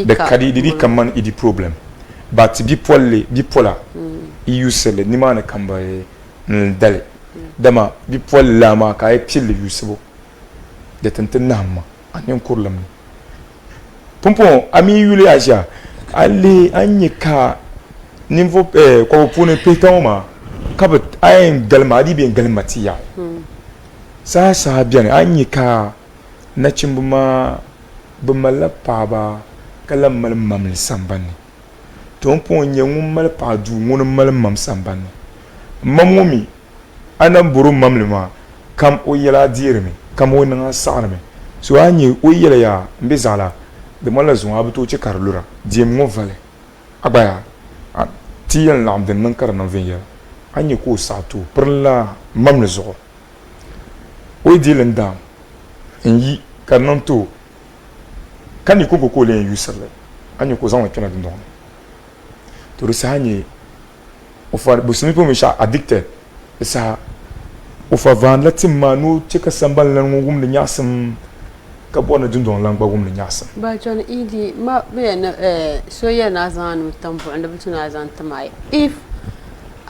de kadi didi kaman idi problem but bi pola userle ni mana kamba dale dama bi pola ma ka e pile usebo de tenten namma anen kurlam pompo ami yule aja ali anyika nimvo ko pone petoma kabat ayen galma di ben galmatiya sa bien anyika na chimbuma bumala paba kala mal mamli sambani ton pon nyum mal padu ngun mal mam sambani mamumi anan buru mamli ma kam o yela dirmi kam o na sarme so anyi o yela ya mbezala de mala zo abuto ci karlura di mo vale abaya tiyan lam de nan kar nan venya anyi ko sato perla mamli zo o di lendam yi kanan to kan ni koko ko len yusale anyi ko zan wakina dindon to risani o fa busumi po mi sha addicted sa o fa van latim manu cika sambal lan ngum ni nyasam ka bona dindon lan bagum ni nyasam ba John idi ma be na so ya na zanu tambo and bituna zan tamai if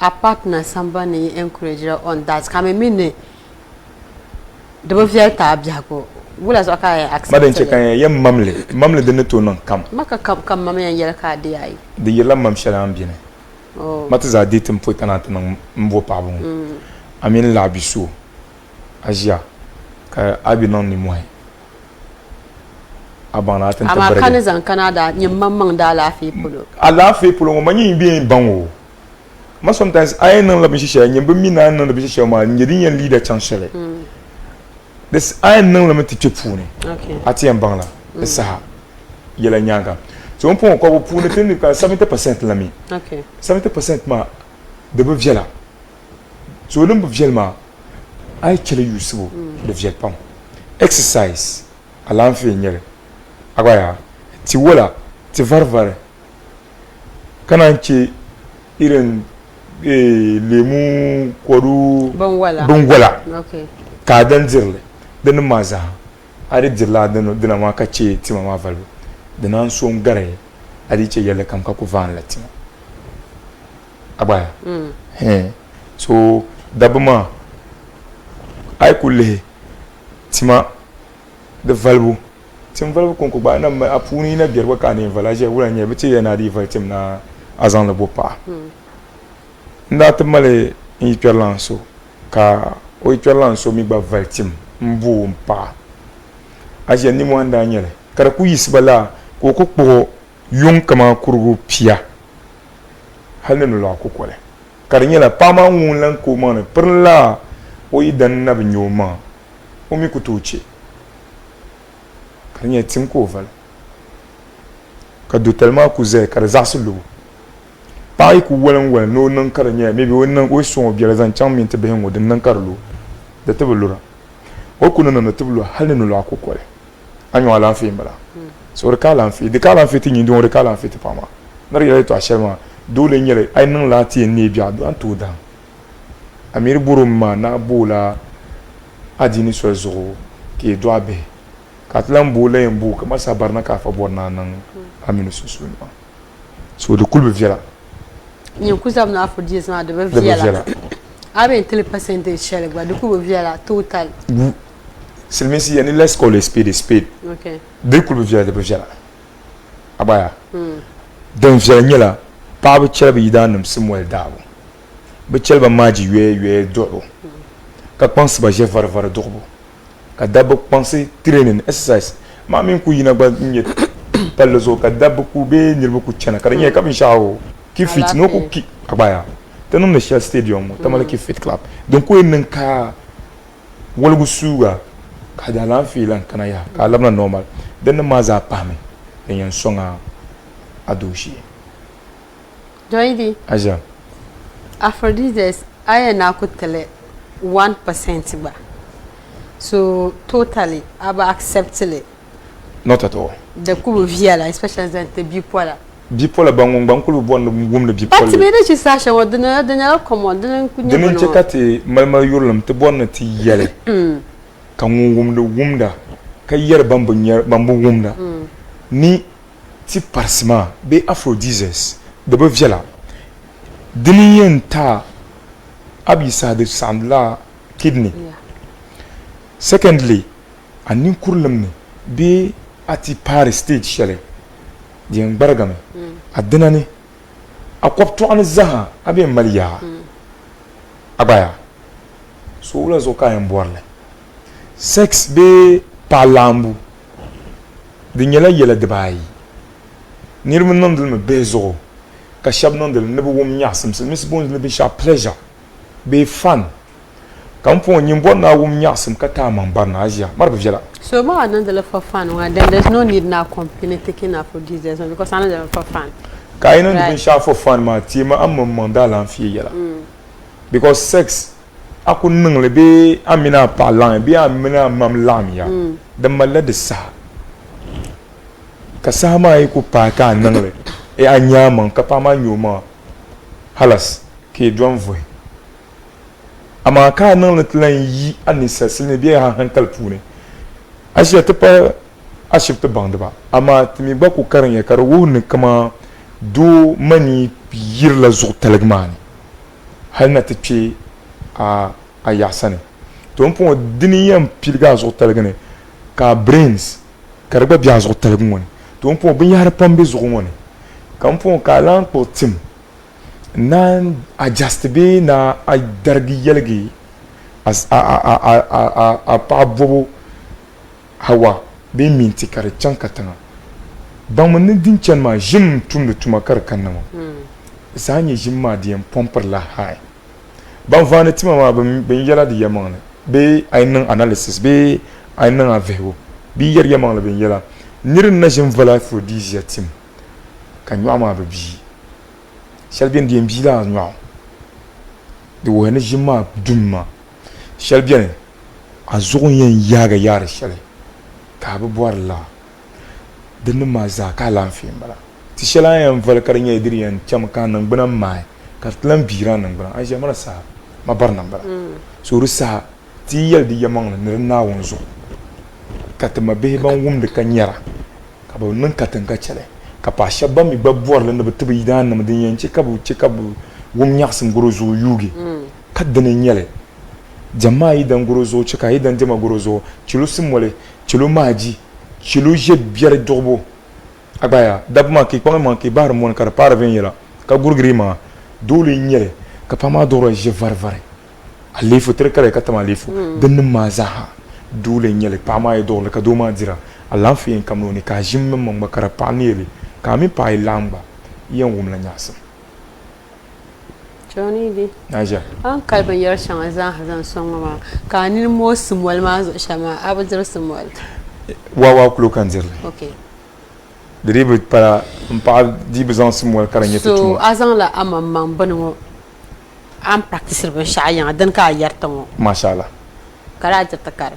a partner somebody encourage on that kame mine de ba fiya ta abjago wula so ka accept madan ce kan yan mamle da to nan kam maka kam mam yan yel ka de ai de yela mam shala ambine oh mata za ditin po kana tan mbo pa bon amin la bisu aja ka abinon ni moy abana tan ama kan zan Canada nyim mamman da lafi pulo ala fe pulo mo manyi bi banwo ma sometimes I nan la bi shisha nyim bi mina nan la bi shisha ma nyidin yan leader chancellor this I nan la meti chepune okay ati en bangla sa yela nyanga so on pon ko pune tin ka 70% la mi okay 70% ma de be viela so le be viela ma ay chele yusubo de viela pam exercise ala fi nyere agwaya ti wala ti varvare kana ci irin lemu koru bon wala okay ka dan zirle dan maza ari jilla dan ma ka ce ti mama valbo dan an so ngare ari ce yalla kam ka ku van latima abaya so dabuma ay kulle tima de valbo tim valbo kon ko ba na apuni na biyar waka ne valaje wuran ya bice yana di valtim na azan le bopa nda tamale in perlanso ka o perlanso mi ba valtim mbu mpa aje ni mo anda nyele kara ku yisbala ko ko kpo yung kama kurgu pia halne lo ko kole kar nyela pama wun lan ko man perla o idan na binyoma o mi kutuche kar nye tim ko val ka do tellement ku ze kar zasulu pa ku wolan wal no nan kar nye maybe wannan o so bi razan cham min te be hen wodin nan karlo da tabulura o kunu nan tabulu halne lo ko kole anyo ala fi mbala so rekala fi de kala fi tin ndo rekala fi te pama nar yele to ashema dole nyere ay nan lati ne bia do an to dan amir buruma na bola adini so zo ke do abe katlan bola en bu kama sabarna ka fa borna nan aminu susu so de kulbe viela nyen kuzam na afro dies na de viela abe tele percentage shele gba de kulbe viela total Selmesi yani let's call a spade. Okay. De kulbe viela de viela. Abaya. Dan viela nyela pa be chelbe yidanum simwel dawo. Be chelba maji we doro. Ka pense ba je var dorbo. Ka dabo pense training exercise. Ma min ku yina ba nyet palezo ka dabo ku be nyirbo ku chana ka nye ka bin shawo. Ki fit no ku ki abaya. Tanon na Shell Stadium tamale ki fit club. Donc ko en ka wolgu suga kada lan filan kana ya ka labna normal den ma za pame yan songa adoshi Joidi aja Aphrodisias aya na ku tele 1% ba so totally aba acceptable not at all de ku viala especially dans te bipolar bangun kulu bon ngum de bipolar pati be de ci sasha wadana commande ku den ci kati malmal yurlam te bon ti yele ka wumda ka yer bambu wumda ni ti parsima be aphrodisiacs de be viela dini yenta abisa de sandla kidney secondly anin kurlumni be ati par stage shele dien bargame adinani akwapto an zaha abe maliya abaya so la zo ka en borle sex be palambu de nyela yela de bayi nirmu nandul me bezo ka shab nandul ne bu wum nyasum se mis bon le be sha pleasure be fun kam fo nyimbo na wum nyasum ka ta man barna aja mar be jela So ma nandul for fun then there's no need now company taking aphrodisiacs because another for fun. Kainan right. Bin sha for fun ma ti ma am mandala fi yela because sex akun nang le be amina palan be amina mam lam ya da malla de sa ka sa ma ku pa ka nang le e anya man ka pa ma nyoma halas ke drum voy ama ka nang le tlan yi anisa silne be ha hankal pune ashiya ta pa ashifta bang ba ama timi ba ku karan ya kar wun kama do mani yir la zu talgmani hal na tace a yasane to on diniyan pilga zu talgane ka brains karba biya zu talgmoni to on bin yar pambe zu ngoni kam fo ka lan ko tim nan adjust be na a dargi yelgi as a pa bobo hawa be minti kare chankatanga ban mun din chan ma jim tum de tuma kar kanama sanye jim ma diyan pomper la hay ban vane tima ma ben yala di yamane be aynan analysis be aynan avewo bi yer yamane ben yala nirin na jim vala aphrodisia tim kan yo ma bi shelbien diyan bi la nyo de wo ne jim ma dumma shelbien azugun yen yaga yar shele ka bu bor la dinna ma za ka lanfi bala ti shela yan val karnya idiriyan cham kan nan bana mai ka tlan bira nan bana aje mara sa ma bar nan bala so rusa ti yel di yamang na wonzo ka ta ma be ban wum de kanyara ka ba nan ka tan ka chale ka pa shabba mi babbuwar lan da tubi dan nan din yan ci kabu wum nyaksin gorozo yugi ka dana nyale jama'i dan gorozo ci ka idan jama gorozo cilu simwale cilu maji cilu je biere dobo abaya dabma ki kwa man ki bar mon kar par venira ka gurgrima dole nyere ka pama doro je varvare alifu trekare ka tama alifu dan ma zaha dole nyele pama e dole ka doma dira Allah fi en kamoni ka jimme mon makara paneli ka mi pa ilamba yan wumla nyasa Johnny di aja an kalban yar shan azan hazan son ma kanin mo sumwal ma zo shama abudar sumwal wa kulo kan zirle okay deribe para mpa di bezan sumwal karanye to so azan la amman banu am practice ban sha'yan dan ka yartan mashallah kara ta takar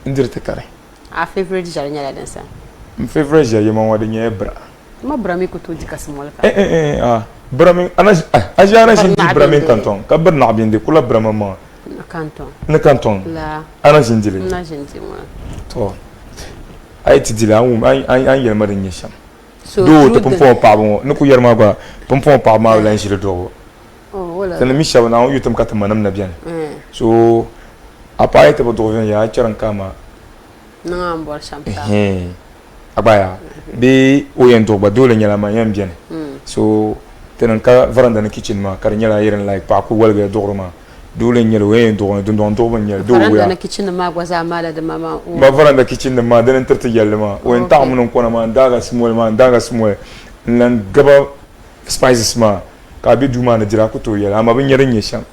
indir ta kare a favorite jarnya la dan sa favorite jarnya man wada nye bra ma bra mi ko to dika sumwal ka brami ana shin di brami kanton ka bar na abinde kula brama ma kanton la ana shin dile na shin ti ma to ai ti dile an yel marin yesham so do to pompo pa bon no ku yerma ba pompo pa ma la shire do wala tan mi shaw na yutum ka tamanam na bien so apa ai te bo do ya charan kama na am bor champa abaya be oyen to ba dole nyala ma yam bien so tenan ka varanda na kitchen ma kar nyala yeren like pa ku walga dorma dole nyala wayen do don ban nyala do varanda na kitchen ma gwaza mala da mama ba varanda kitchen ma dan tarta yalla ma wayen ta mun ko na ma daga small nan gaba spices ma ka bi duma na jira ku to yalla amma bin yaren yeshan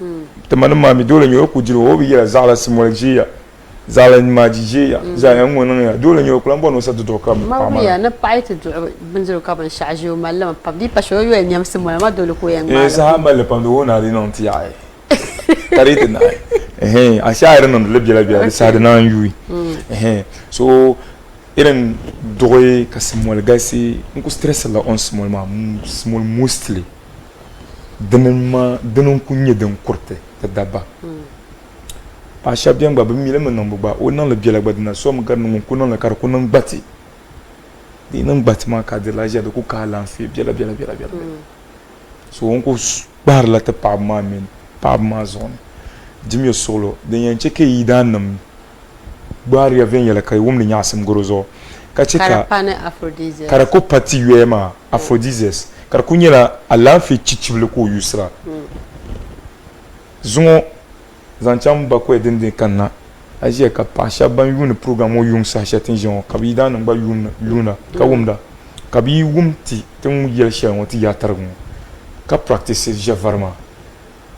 te man ma mi dole nyo ku jiro obi yalla zala small jiya zala ma jiya za yan wannan ya dole nyo kulan bono sa do ka ma ya na paita do binziro ka ban sha'jo mallam pabdi pa sho yo nyam small ma dole ko yan ma sa ma le pando na di non ti ai karite na a sha'ir nan lebya sa da nan yui so irin doye ka small gasi in ku stress la on small mostly danin kunye dan kurte da dabba pa sha bien gba mi le mo no gba o na le bi la gba na so mo ga no ko no la kar ko no gbati di no gbati ma ka de la ja de ko ka lan fi bi la so on ko bar la te pa ma min pa ma zone jimi solo de yan cheke yidan nam bar ya ven yala kai wum ni nyasem gorozo ka cheka karapane aphrodisiacs kara ko pati yema aphrodisiacs kara kunyela ala fi chichibule ko yusra zungo zancham ba ko edinde kanna aje ka pasha ban yun program o yun sa chatin jon ka bi dan ngba yun luna ka wumda ka bi wumti tun yel shan wati ya targun ka practice je varma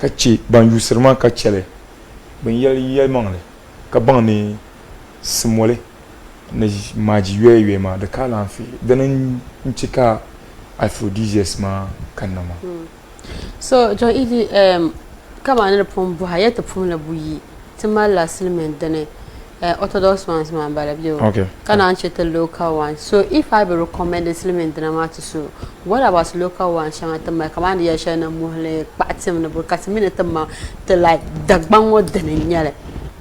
ka chi ban yusrma ka chele ban yel mangle ka ban ni simole na maji yue ma da kala fi dan nchika aphrodisiacs ma kanama so jo ili kama ne pom bu hayata pom la buyi timala silmen dane orthodox ones man bala bio okay kana anchete local ones so if I be recommend the silmen dane ma to so what about local ones shanga tama kama ne ya shana muhle patim na burkati mine tama to like dagban wodane nyale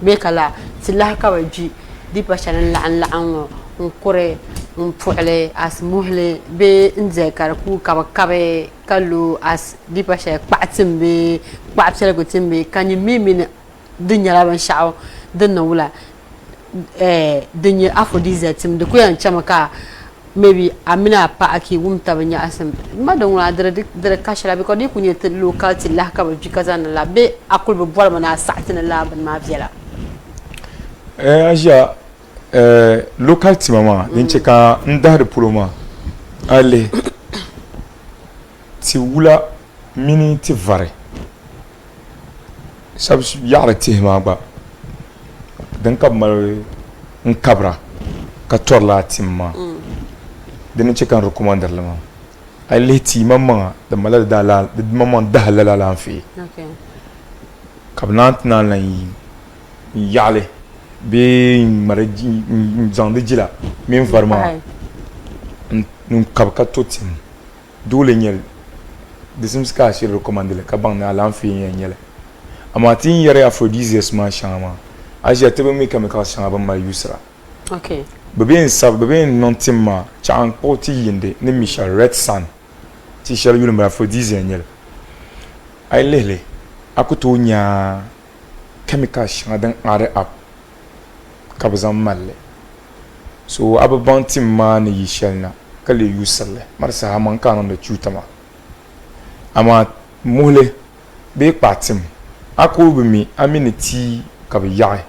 be kala tilaka waji dipa shana la an nkore mpuhle as muhle be nze karaku kabakabe kalu as dipa sha patim be papsela ko timbe kanyi mimi dunya la ban shao dunna wula dunya aphrodisiacs tim de ko yan chamaka maybe amina pa aki wumta banya asam madon wala dere kashara be ko di kunye local ti la ka bi kazana la be akul be bol mana sa'tina la ban ma biela aja local ti mama din cheka ndar puloma ale ti wula mini ti vare sab yaara ti ma ba dan kab mal nkabra ka torla timma din cheka recommander la ma ale ti mama da malal da la mama da halala la fi okay kabnant na la yale be maraji zande jila min farma nun kabka totim dole nyel disim ska shi recommande le kaban na lanfi nyele amatin yare aphrodisiacs ma shama aja tebe mi kamika shama ban ma yusra okay bebe sab bebe non timma chan poti yinde ni Michel Red Sun ti shal yulum aphrodisiacs nyele ay lele akuto nya kamika shama dan are up kabzan malle so ababan timma ni yishalna kale yusalle marsa haman kanon da cutama ama mule be patim akobi mi aminiti kabe yae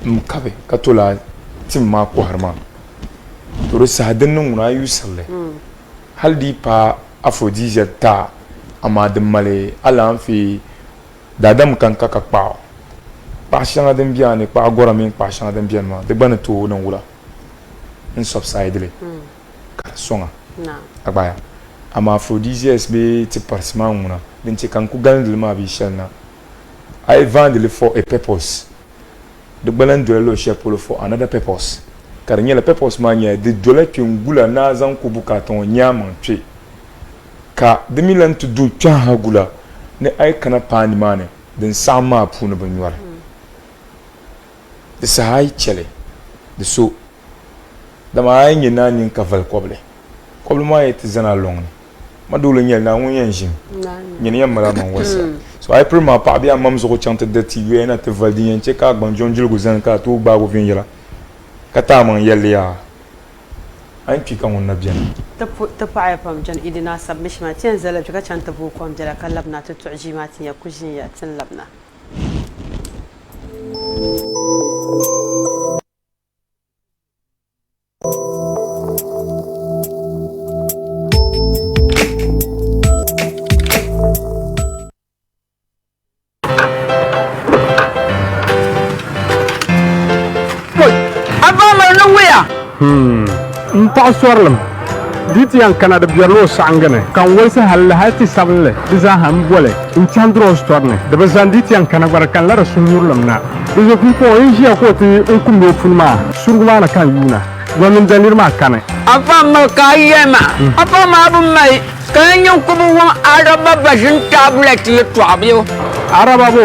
mkabe katola timma ko harma to rusa dinnin na yusalle haldi pa aphrodisiacs ta ama de male ala fi dadam kan kaka pa shanga den biane pa agora min pa shanga den biane ma de bana to non wula in subside le ka songa na abaya ama aphrodisiacs be ti parsma nguna den ti kan ku gandle ma bi shelna I vend for a purpose de balan de lo chepolo for another purpose car nyela purpose ma nya de dola ki ngula na zan ku bukaton nyama twe ka de milan to do twa hagula ne ay kana pani mane den sama pu no banwar de sai chele de so da ma ay nyina nin ka val koble ma yet zana long ma dole nyel na won yanjim nyina yam mala man wasa so ay prima pa bia mam zo chante de ti yena te val di yen cheka ban jonjul go zan ka to ba go vin yara kata man yelya an ki kan wannan biyan ta fa pam jan idina submission ma tin zalab ka chanta bu kom jara kallabna ta tu'jimat ya kujin ya tin labna Paswarlam diti yang kana da biyarlo sangane kan wasa halla hati sable biza ham bole in chandro storne da bazan diti yang kana barakan la rasulullam na bizo ku ko yin ko ti ku me fulma surguma na kan yuna gomin danir ma kana apa ma kayema apa ma bu mai kan yin ku bu araba bashin tablet le twabyo araba bo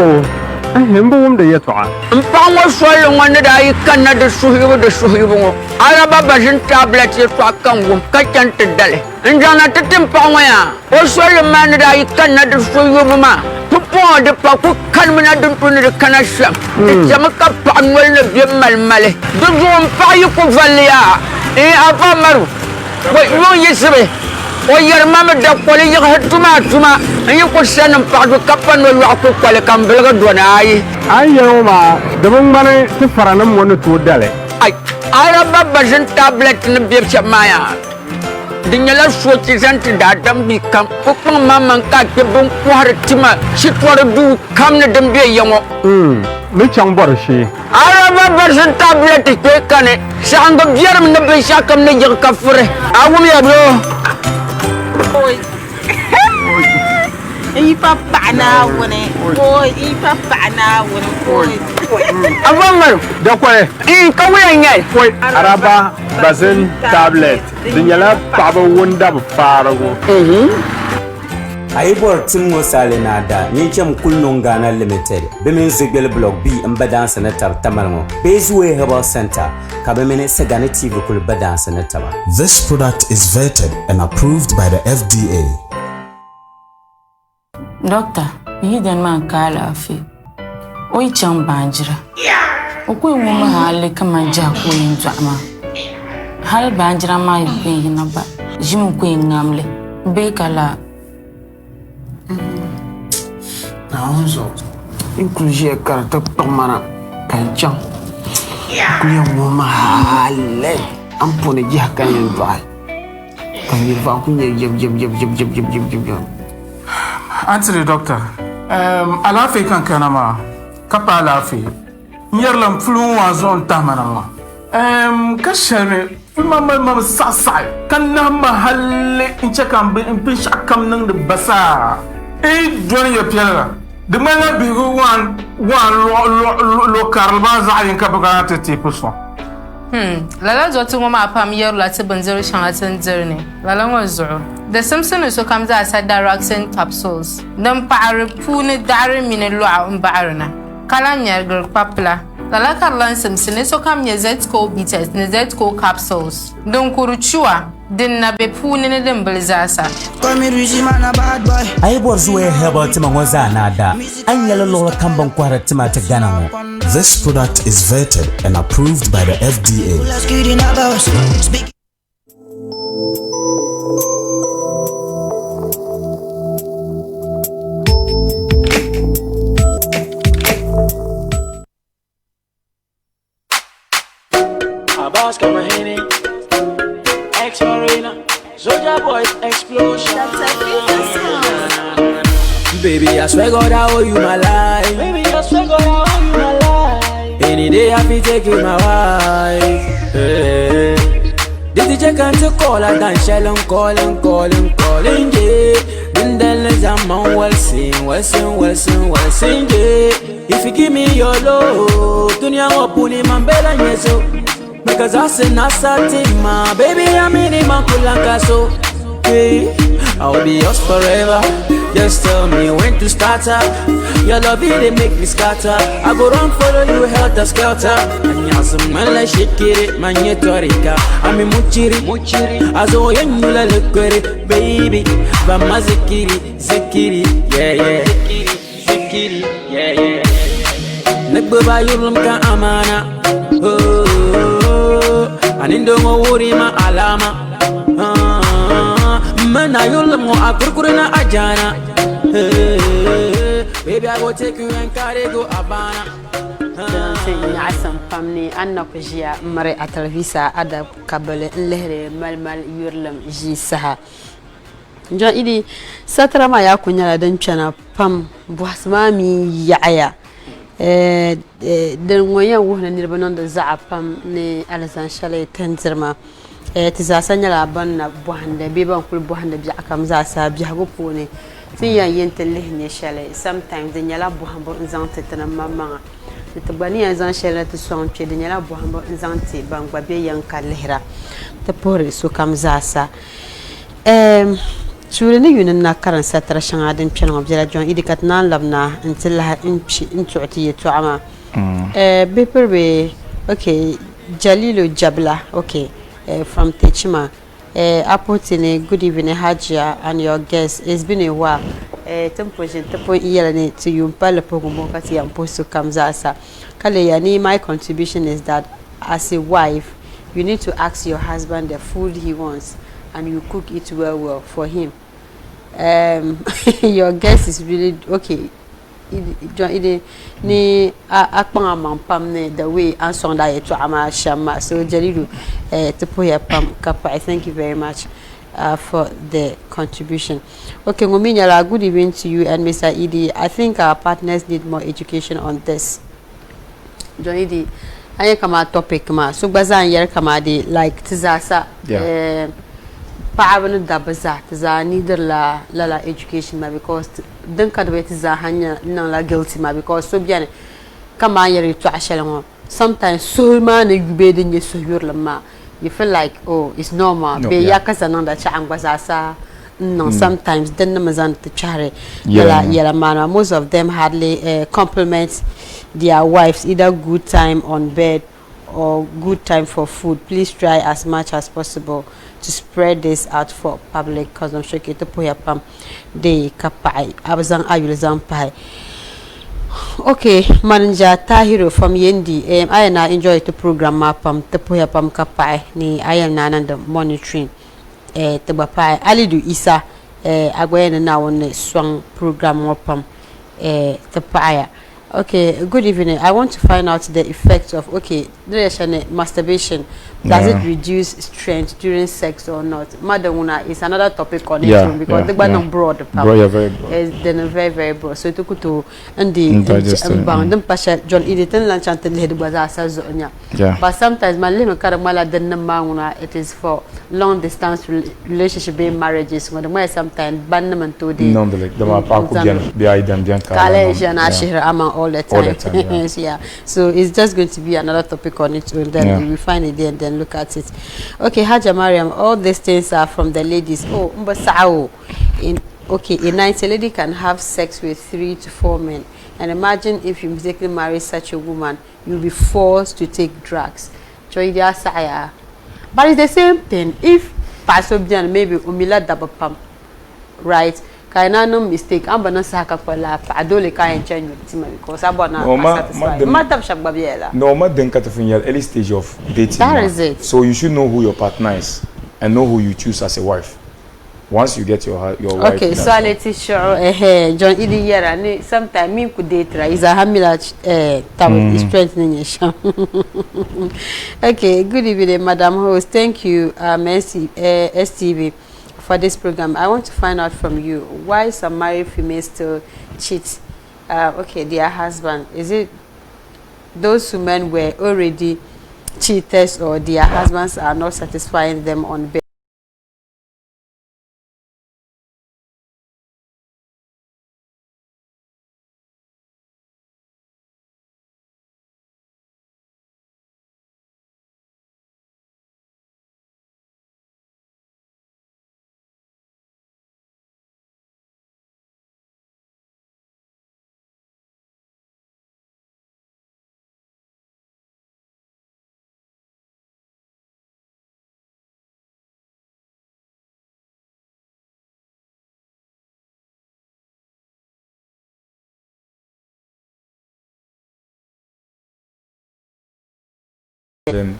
Hembo de Yatwa. Power swallow one that I cannot destroy the Suhibo. Araba Bajan tablet you come, Kakan to Delhi. And Jonathan Power. Also, a man that I cannot destroy you, Mama. To pour the Paku Kanmana to the Kanasha. It's a Maka Panwell of Yamal Male. The room fire for Valia. Avamaru. Wait, no, yes, or your mamma, the quality you had tuma, and you could send them part of Kapan or Rock Qualicam Belgadwana. I know, the woman to Faranam wanted to Delhi. I have a Bajan tablet in the Bishop Maya. The yellow switches and that them become Papa Mamma and Kakabum Quartima. She want to do come to them be young. Which young Boroshi? I have a Bajan tablet to take on it. Sound of Jerem the Bishop and the Yakafure. I will be a blow. Papa now when it boy, Papa now when it boy. A woman, the way, come away, wait, Araba, Bazin, tablet, the yellow Papa Wunda Farago. Aibor Timo Salinada, Nicham Kulungana Limited, Bimin Zigbel Block B and Badan Senator Tamarmo, Bazeway Herbal Center, Kabemene Sagani TV Kul Badan Senator. This product is vetted and approved by the FDA. Doctor, you didn't man call off it. Oi, chum banjra. Okwe woman hale come and jack wing drama. Hal banjra my being about Jim Queen Namle, Bakala. Now, so inclusion character Tomana Kanchang. Queen woman hale. I'm putting a jack and dry. Can you jib. Answer the doctor. Alafi kan kanama. Kapa alafi. Nyerlam flu wazon tamanama. Kashame. Mama sasai. Kanama halle incha kambe impish akam nang de basa. Dwani ya piala. The man be one lo karba zayin kabaka te puso. Lala zotu mama pam yer la te banzero shangatan zerne. Lala ngozo. The Simpson is so comes outside Daraxin capsules. Them power pune dare mine loa umbarana. Kalanya girl papla. Lala Carlan Simpson is so come your Zetco beaters, the Zetco capsules. Don't kuruchua. Din na be pune ne dem belizasa. Aibor Zue Herbal Timawaza Nada, and Yellow Lola Kambon Quara Timata Ganamo. This product is vetted and approved by the FDA. Abbas Kamahini, Ex-Marina, Soja Boys Explosion. Baby, I swear God I owe you my life. Baby, I swear God I owe you my life. Any day I be taking my wife. Hey. This DJ can't call I can shell and calling, yeah. Then let's I'm on well sing, yeah. If you give me your love, dunya wapuni mambela nyeso. Because I say Nasatima, baby, I'm in Makulanga, so hey, I'll be yours forever. Just tell me when to start up. Your love they make me scatter. I go run follow you helter skelter. And you're some man like shikiri, man yetorika. I'm a muchiri, azo yenula lekwere, baby. Bama zikiri, yeah. Zikiri, yeah. Nekbaba yurum ka amana. Anindo mo wuri ma alama. Mana yurum mo akurkurina ajana. Baby, I go take you and carry go Abana. Ya san famni anna ko jiya mare atalvisa ada kabale lehre malmal yurlam ji saha. Jon idi satrama ya kunyala dan chana pam boasma mi yaaya. Den ngoya wuhna nirbanon da za'a pam ne alazan shalay tanzirma. Tizasanya la banna bohanda biban kul bohanda bi akam za sa bi hago pone. Tiya yente lehne shalay sometimes den yala bohambo nzante tana mama. Tabani azan shalay to son che den yala bohambo nzante bangba be yanka lehra. Te pore so kam za sa. Surely you na karan satra shanga din channel of Jela John idikat nan labna until into to ama. Beper be okay, Jalilo Jabla, okay, from Techima. Apotine, good evening, Hajia, and your guest. It's been a while. Tempo yelling to you, Palapogomokati and Posto Kamzasa. Kaleyani, my contribution is that as a wife, you need to ask your husband the food he wants and you cook it well for him. Your guest is really okay. Ni akpanga mampam ne the way answer that to ama shama so Jalilu Tepoya Pam Kappa. I thank you very much for the contribution. Okay, Ngominyala, good evening to you and Mr. Idi. I think our partners need more education on this. John Idi, I come topic ma so bazan yer kama de like tizasa Paavanu dabaza tiza neither la education ma because then kind of tiza hanya no la guilty ma because so bien kama yeri to ashalango sometimes so man you be den yeso yurlama you feel like oh it's normal be yakaza nanda cha angwazasa no sometimes then namazan to chare yala mana most of them hardly compliment their wives either good time on bed or good time for food. Please try as much as possible to spread this out for public consumption. De kapai abazang ayulazang pai. Okay, Manager Tahiro from Yendi. I na enjoy the program mapam tepoya pam kapai ni I am nananda monitoring tebapai alidu isa agwena na one swang program mapam tepaya. Okay, good evening. I want to find out the effects of masturbation. Does it reduce strength during sex or not? Madamuna is another topic on it because the one broad, very broad. Is then very broad. So it took to and the bound pasha John Editon lunch until the head was zonya. But sometimes my limit karamala the namanguna it is for long distance relationship being marriages when the sometimes bandaman to the all the time. Yeah. So it's just going to be another topic on it and then we find it there and then look at it. Okay, Haja Mariam, all these things are from the ladies. Oh, Mbasao. A night a lady can have sex with 3 to 4 men. And imagine if you mistakenly marry such a woman, you'll be forced to take drugs. But it's the same thing. If Pasobjan maybe Umila double pump, right? Kaina no mistake. I'm gonna saka for la. Adole kain change with him because I'm gonna satisfy. Madam Shabbabiela. No, madam katafunyal early stage of dating. That is it. So you should know who your partner is and know who you choose as a wife. Once you get your wife. Okay, so I let it show. John Idi Yera. Sometimes me could date. Is a hamila strengthening. Okay, good evening, Madam Host. Thank you, Mercy STV. For this program, I want to find out from you why some married females still cheat. Their husband. Is it those women were already cheaters or their husbands are not satisfying them on bed? Then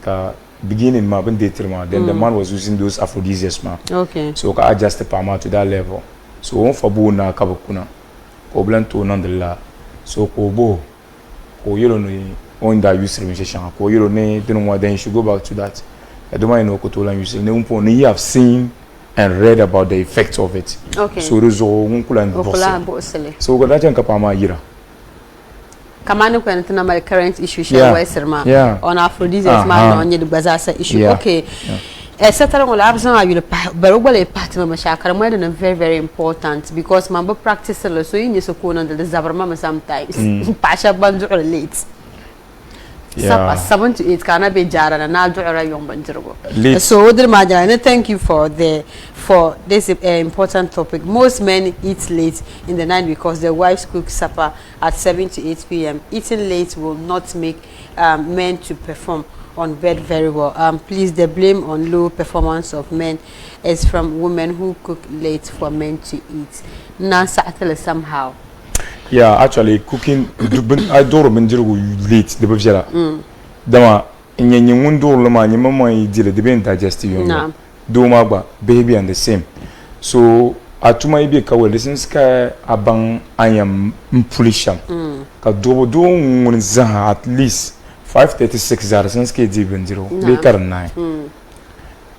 beginning ma ben dating ma then the man was using those aphrodisiacs ma. Okay. So I adjust the palma to that level. So on fabu na kabakuna. Problem to nonetheless. So ko you don't know on that use relationship. Ko you don't know then you should go back to that. I don't mind no ko to learn use. You have seen and read about the effects of it. Okay. So those are so go that kapama yira. Kamanu kwena my current issue on aphrodisiacs man on the bazasa issue. Okay. Certainly all absent you barobale partner mashakara more than very important because mambo practice so you need to go on the zabarma sometimes. Pasha bandu relate. Sapa 7 to 8 kana be jara na du'ra yom banjirgo. Late. So Odil Majana, thank you for this important topic. Most men eat late in the night because their wives cook supper at 7 to 8 p.m. Eating late will not make men to perform on bed very well. Please, the blame on low performance of men is from women who cook late for men to eat. Somehow. Yeah, actually, cooking, I don't remember late, the Bavjala. Dama, in your window, Lama, your mama, you did the digestive. Do Maba, baby, and the same. So, Atuma Ibeka, listen, Sky, Abang, I am Pulisham. Kadobo do Zaha at least 5:36 hours since KG0, later 9.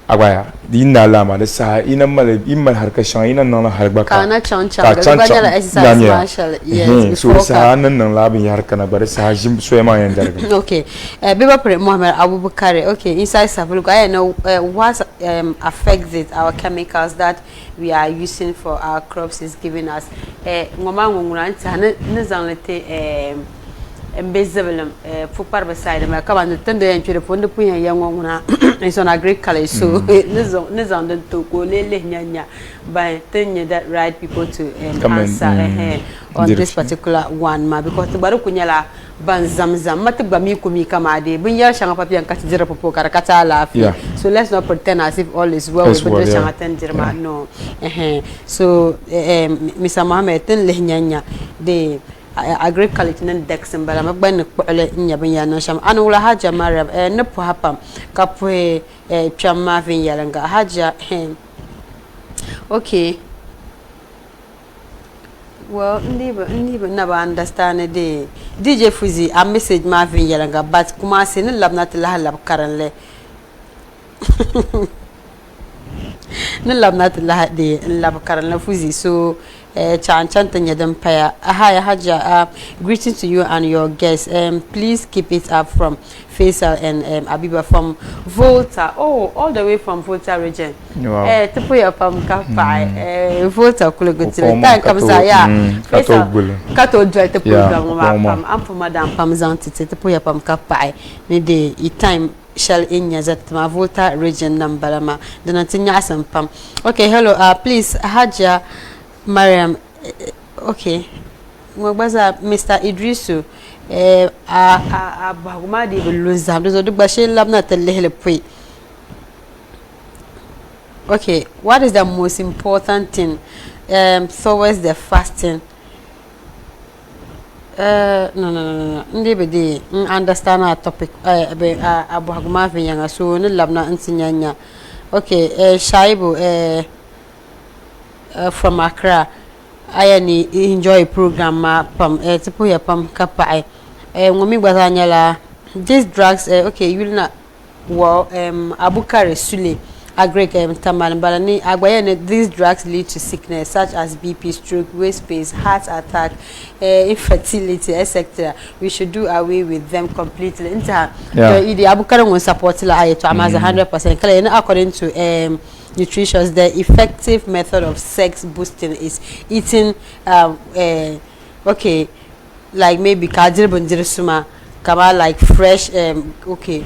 Agaya, the Nalama, the Saha, in a Harkashan, in a non Harbaka, yes, so Sahan and Labin Yarkana, but it's Hajim Swema and okay, Biba Mohammed Abu Bakari, okay, inside Savuluka, I know what affects it, our chemicals that we are using for our crops is giving us Mama Nizanlete. Embezzlement for beside me. Come on, the tender and to the point young woman is on a great color. So, Nizan to go Nyanya by telling you that right people to answer on this particular one, because the Barukunyala Banzamzam, Matubamikumi Kamadi, Bunya Shangapapi and Katira Popo Karakata. So, let's not pretend as if all is well with the Shangaten no. So, Miss Mohammed, then Nyanya, the agriculture and Dexon, but I'm a band of Yabayana Sham, Anula Haja Marab, and Nepo Hapam, Capue, Chamavin Yalanga, Haja, okay. Well, never understand a day. DJ Fuzzy, a message Marvin Yalanga, but Kumasin love not lab currently. No love not lab currently Fuzzy, so. Chanting Empire. Hi Haja, greetings to you and your guests. Please keep it up from Faisal and Abiba from Volta. Oh, all the way from Volta region. To put your pump Kapai, Volta Kulugutil. Time comes Faisal Kato Joy to put I'm for Madame Pamzanti to put your pump Kapai. Maybe time shall in Yazat ma Volta region number ma. The Natinyas and Pam. Okay, hello, please Haja. Mariam, okay. Mwabaza Mr. Idrisu, Bahumadi Luzam, there's a Dubashe Labna Telehele. Okay, what is the most important thing towards the fasting? No. Ndibidi, understand our topic. Abuhaguma Vinyanga, so no Labna Insinyanya. Okay, Shaibu, from Accra, I enjoy program pam tipuya pam kapai ngomi gbazanyala these drugs okay you na well Abukari Sule agree tamal balani agbayene these drugs lead to sickness such as BP, stroke, waist pain, heart attack, infertility, etc. We should do away with them completely. The Abukari will support la ayeto amaza 100%. According to nutritious, the effective method of sex boosting is eating okay, like maybe kajir bunjir suma kama like fresh okay,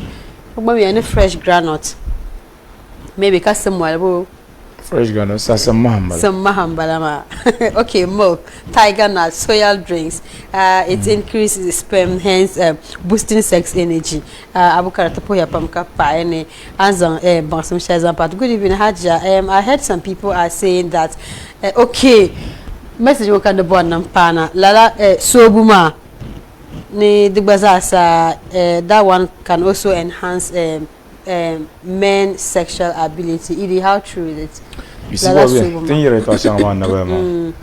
maybe any fresh granite, maybe custom fresh granite, some mahambala. Okay, milk, tiger nuts, soya drinks. It increases sperm, hence boosting sex energy. Abukara tapoya pamka paene anzang bansum shazam pat. Good evening, Haja. I heard some people are saying that okay, message wo kan de bon nam pana lala sobuma ni digbazasa that one can also enhance men's sexual ability. Idi, how true is it? You see what we think you're talking about.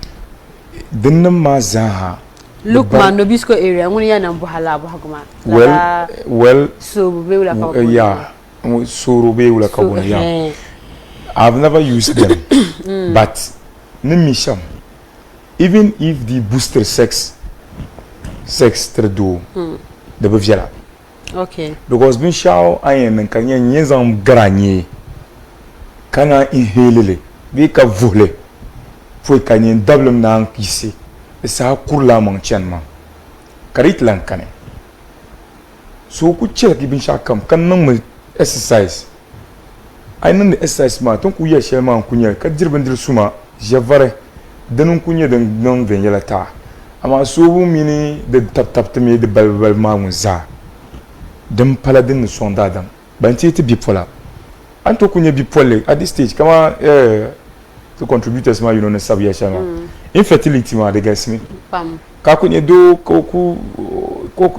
Dinna mazaha. Look man, no bisco area. Nguni ya nambu hala buhaguma. Well. So be ula kabuni. Yeah. So be ula kabuni. Yeah. I've never used them, but nimisham. Even if the booster sex tredo, the bevjela. Okay. Because bin shao ayen kanya nyezam granye. Kana inhalele. Bika vole foi kanyen double na kisi sa kurla man chanma karit lankane so ku chere ki bin shakam kan nan mu exercise ai nan exercise ma ton ku ya shema kunya ka dirbin dir suma javare danun kunya dan non ven yala ta amma so bu mini de tap me de bal ma mun za dan paladin son dadam ban ti bipolar anto kunya bipolar at this stage kama to contributors ma you know na sabiya shama infertility ma de gasmi pam ka kunya do ko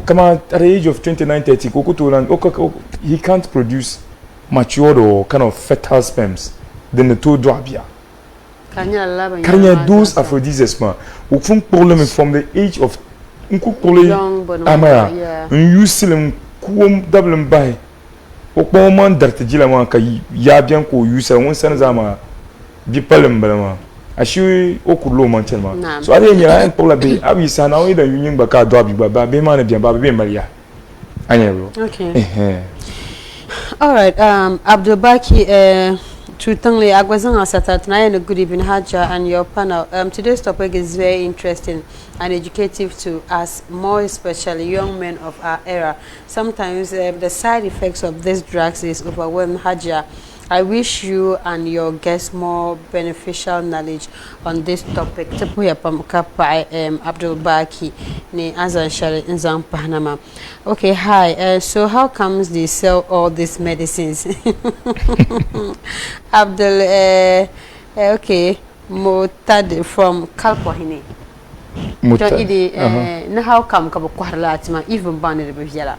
kama at the age of 29-30 ko to land he can't produce matured or kind of fertile sperms then the to drabia kanya those aphrodisiacs ma o fun problem from the age of nku problem amaya usilim kuom double by o ko man darta jila ma ka ya bian ko yusa won san zama bi palem balama ashi o kulo man chelma so ale nya en pour la be abi sana o ida yunyin ba ka do abi ba be man bien ba be maria anya bro okay all right Abdul Baki Truthangly, Agwazang Asata, tonight good evening, Haja, and your panel. Today's topic is very interesting and educative to us, more especially young men of our era. Sometimes the side effects of these drugs is overwhelming. Haja, I wish you and your guests more beneficial knowledge on this topic. Tapuya Pamkapa, Abdul Baki, ni Azan Shari Nzam Panama. Okay, hi. So how comes they sell all these medicines? Abdul, okay, Mutad from Kalpohini. Mutad. How come Kabo Kuharlatima even banned the Bivjala?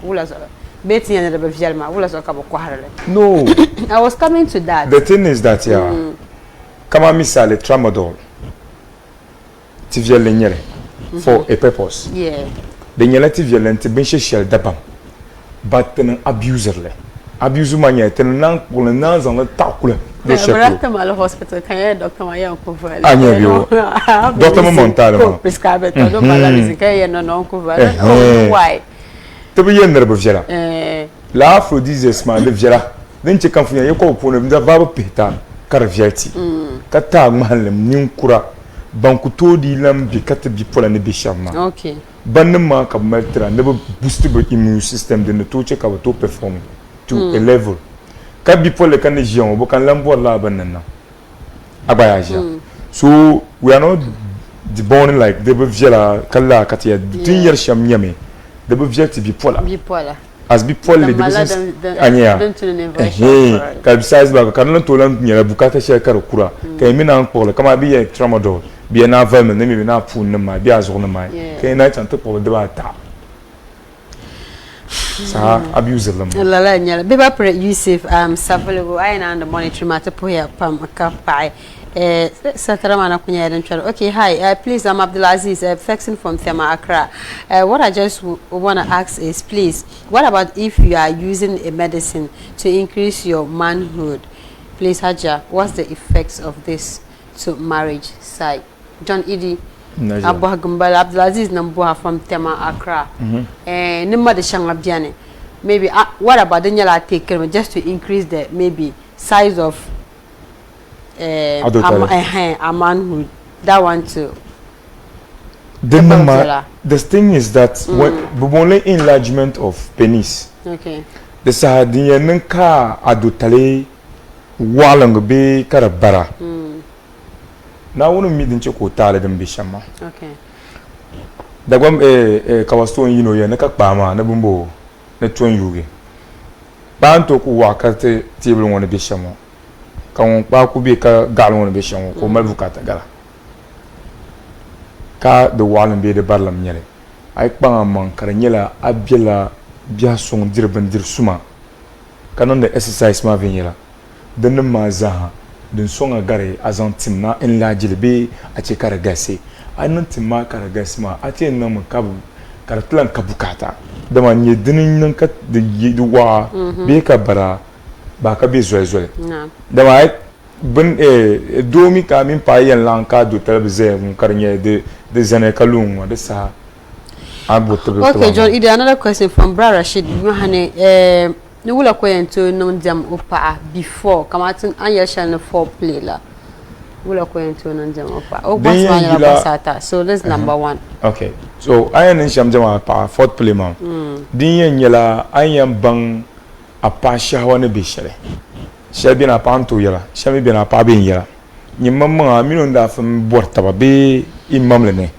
Betty and the Bivjalma, no, I was coming to that. The thing is that, Kama misale tramadol, tivial lenyere, for a purpose. Yeah. The nyelati violent, benche shell dabam, but an abuser. Abuse mania, tenan pour le naz on le takule. The hospital, can you Dr. Maya cover? Dr. Montano. Prescribe it, don't matter, no cover. Why? To be younger of Jera. La Aphrodisiacs man de Jera. Then you come from your copon of the Baba Pitan, Caraviati. Kata Mahalem, Nunkura, Bankuto di Lambi, Catabipola and the Bishama. Okay. Bandamark of Meltra never boosted the immune system than the two check our to perform to a level. Cabipola Canajion, Bocan Lambo Labanana. Abayaja. So we are not deborn like the Bavjela, Kala Katia, 10 years Shamyami. The objective bipolar. As bipolar, the business. Anya. Besides, I cannot tell them near Bukata Shaka Kura. Came in and Paul, come be a tramadol, be an averman, maybe not Punama, be as on my. Can night and top of the bata. Abuse them. Lalanya, Biba Yusuf, Savalo, I and the monetary matter poya pam a cup pie. Okay, hi. Please, I'm Abdulaziz, Fexing from Thema Accra. What I just want to ask is, please, what about if you are using a medicine to increase your manhood? Please, Haja, what's the effects of this to marriage side? John Edie, Abu Gumbal, Abdulaziz Namboha from Thema Accra. Nimba de Shangabjane. Maybe, what about the Nyala take just to increase the maybe size of a manhood that one too. The thing is that when only enlargement of penis. Okay. The Sahadiya Nka adutale walang be karabara. Now one meeting choko tale them bishama. Okay. The one kawasto you know yanaka pama na bumbo na tuan yugi. Banto ku wakate table one bishama. Quand pas couper que galon de béchon comme mal vous gala ka de wallen be de barlam nyele ay pa man kar nyela abila bia son dir bandir suma kanon de exercise ma venyela de ne ma zaha de son gare azantim na en la jilbe a ce kar gase anan timma kar gasma a ce nan kabu kar plan kabukata da man yedinin nan ka de yiwa be ka bara ba ka be zoe da mai ben domi ka min pa yan lanka do telebze mun karnya de zane kalung de sa okay John Ida, another question from Bra Rashid Yohane ni wula ko yento non jam opa before kamatin an ya shan for play la Wula ko yin tunan jama'a pa. O ba su manya ba sata. So this number 1. Okay. So ayan sham jama'a pa fourth play ma. Din yen yela ayan bang apa shahwa ne bishare. Shabi na pa anto yela. Shabi bi na pa bin yela. Nyimma amino nda fam borta ba be imam le ne.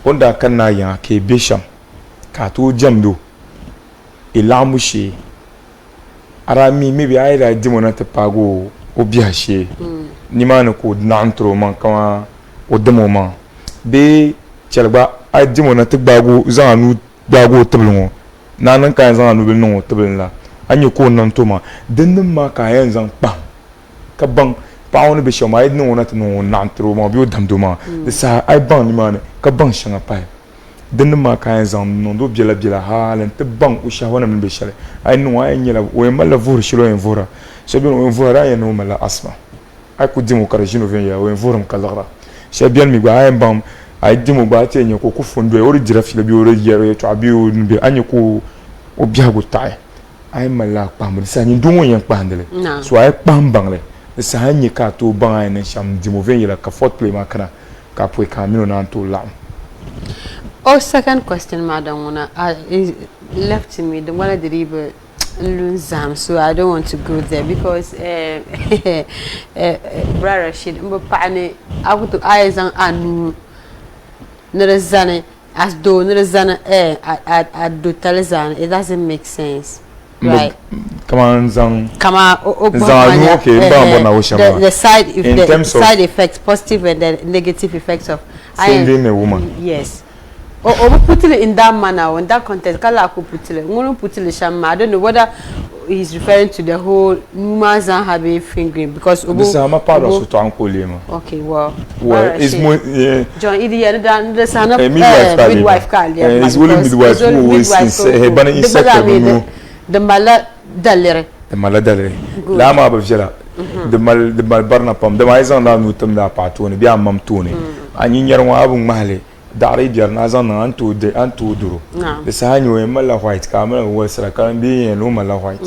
Onda kan na ya ke bisham. Ka to jamdo. Ilamushi. Arami maybe aida dimona te pago obiashe. Ni mana ko nantro man kama odemo man be chelba a dimona te bago zanu bago tebelmo nanan kan zanu be no tebelna anyi ko nanto ma dennin ma ka yan zan pa ka ban pa woni be shoma ai no na te no nantro ma bi odam do ma de sa ai ban ni mana ka ban shanga pa dennin ma ka yan zan no do biela halen te ban u shawana min be shale ai no ai nyela o mala vur shilo en vura so bi no vura ya no mala asma ai ku dimo kare jino ven ya o envorum kalagra she bien mi gba ai bam ai dimo gba te enye ko ku fondo e ori jira file bi ori yere to abi o nbe anye ko obi ago tai ai mala pam sa ni dunwo yen pandele so ai pam bangle sa anye ka to ban ai ne sham dimo ven ya ka fourth play makana ka po ka mi no na to lam. Oh, second question madam una is left to me the one that did Lunzam, so I don't want to go there because Brother Rashid Mbapane I would to eyes on anu Nerazane as though Nerazana at do Talazan, it doesn't make sense. Right. Come on, Zang. Come on, the side effects, positive and the negative effects of sending a woman. Yes. Or put it in that manner, in that context. Kala ko put it. Ngolo put it shama. I don't know whether he's referring to the whole Numazan Habe fingering because this is a part of Sutankolema. Okay, well, it's more. John, Idi, the son of midwife. It's only midwife who is the mala dalere. The mala dalere. Lama abjela. The mal barna pam. The maizan la nutum la patoni. Bia mam tuni. Anyi nyarwa abung mahale. Dari biar nazan antu duro. The sahanyo e mala white camera wasra kan bi en mala white.